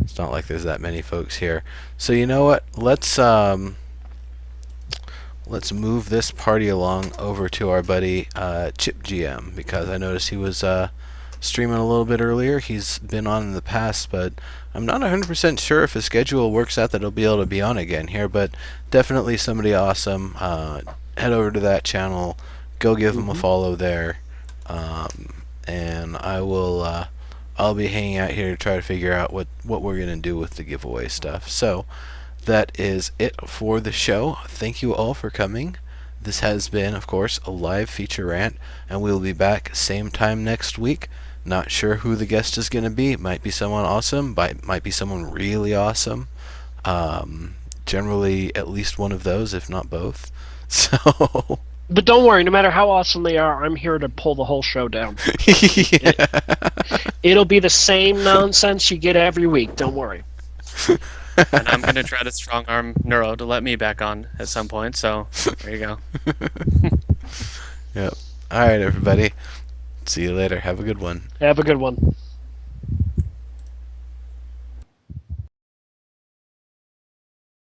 [SPEAKER 1] It's not like there's that many folks here. So you know what? Let's move this party along over to our buddy Chip GM, because I noticed he was streaming a little bit earlier. He's been on in the past, but I'm not 100% sure if his schedule works out that he'll be able to be on again here, but definitely somebody awesome. Head over to that channel, go give him a follow there, and I'll be hanging out here to try to figure out what we're going to do with the giveaway stuff. So that is it for the show. Thank you all for coming. This has been, of course, a live feature rant, and we will be back same time next week. Not sure who the guest is going to be. Might be someone awesome, might be someone really awesome. Generally, at least one of those, if not both. So.
[SPEAKER 2] But don't worry, no matter how awesome they are, I'm here to pull the whole show down.
[SPEAKER 1] Yeah.
[SPEAKER 2] It'll be the same nonsense you get every week. Don't worry.
[SPEAKER 3] And I'm going to try to strong arm Neuro to let me back on at some point, so there you go.
[SPEAKER 1] Yep. All right, everybody. See you later. Have a good one.
[SPEAKER 2] Have a good one.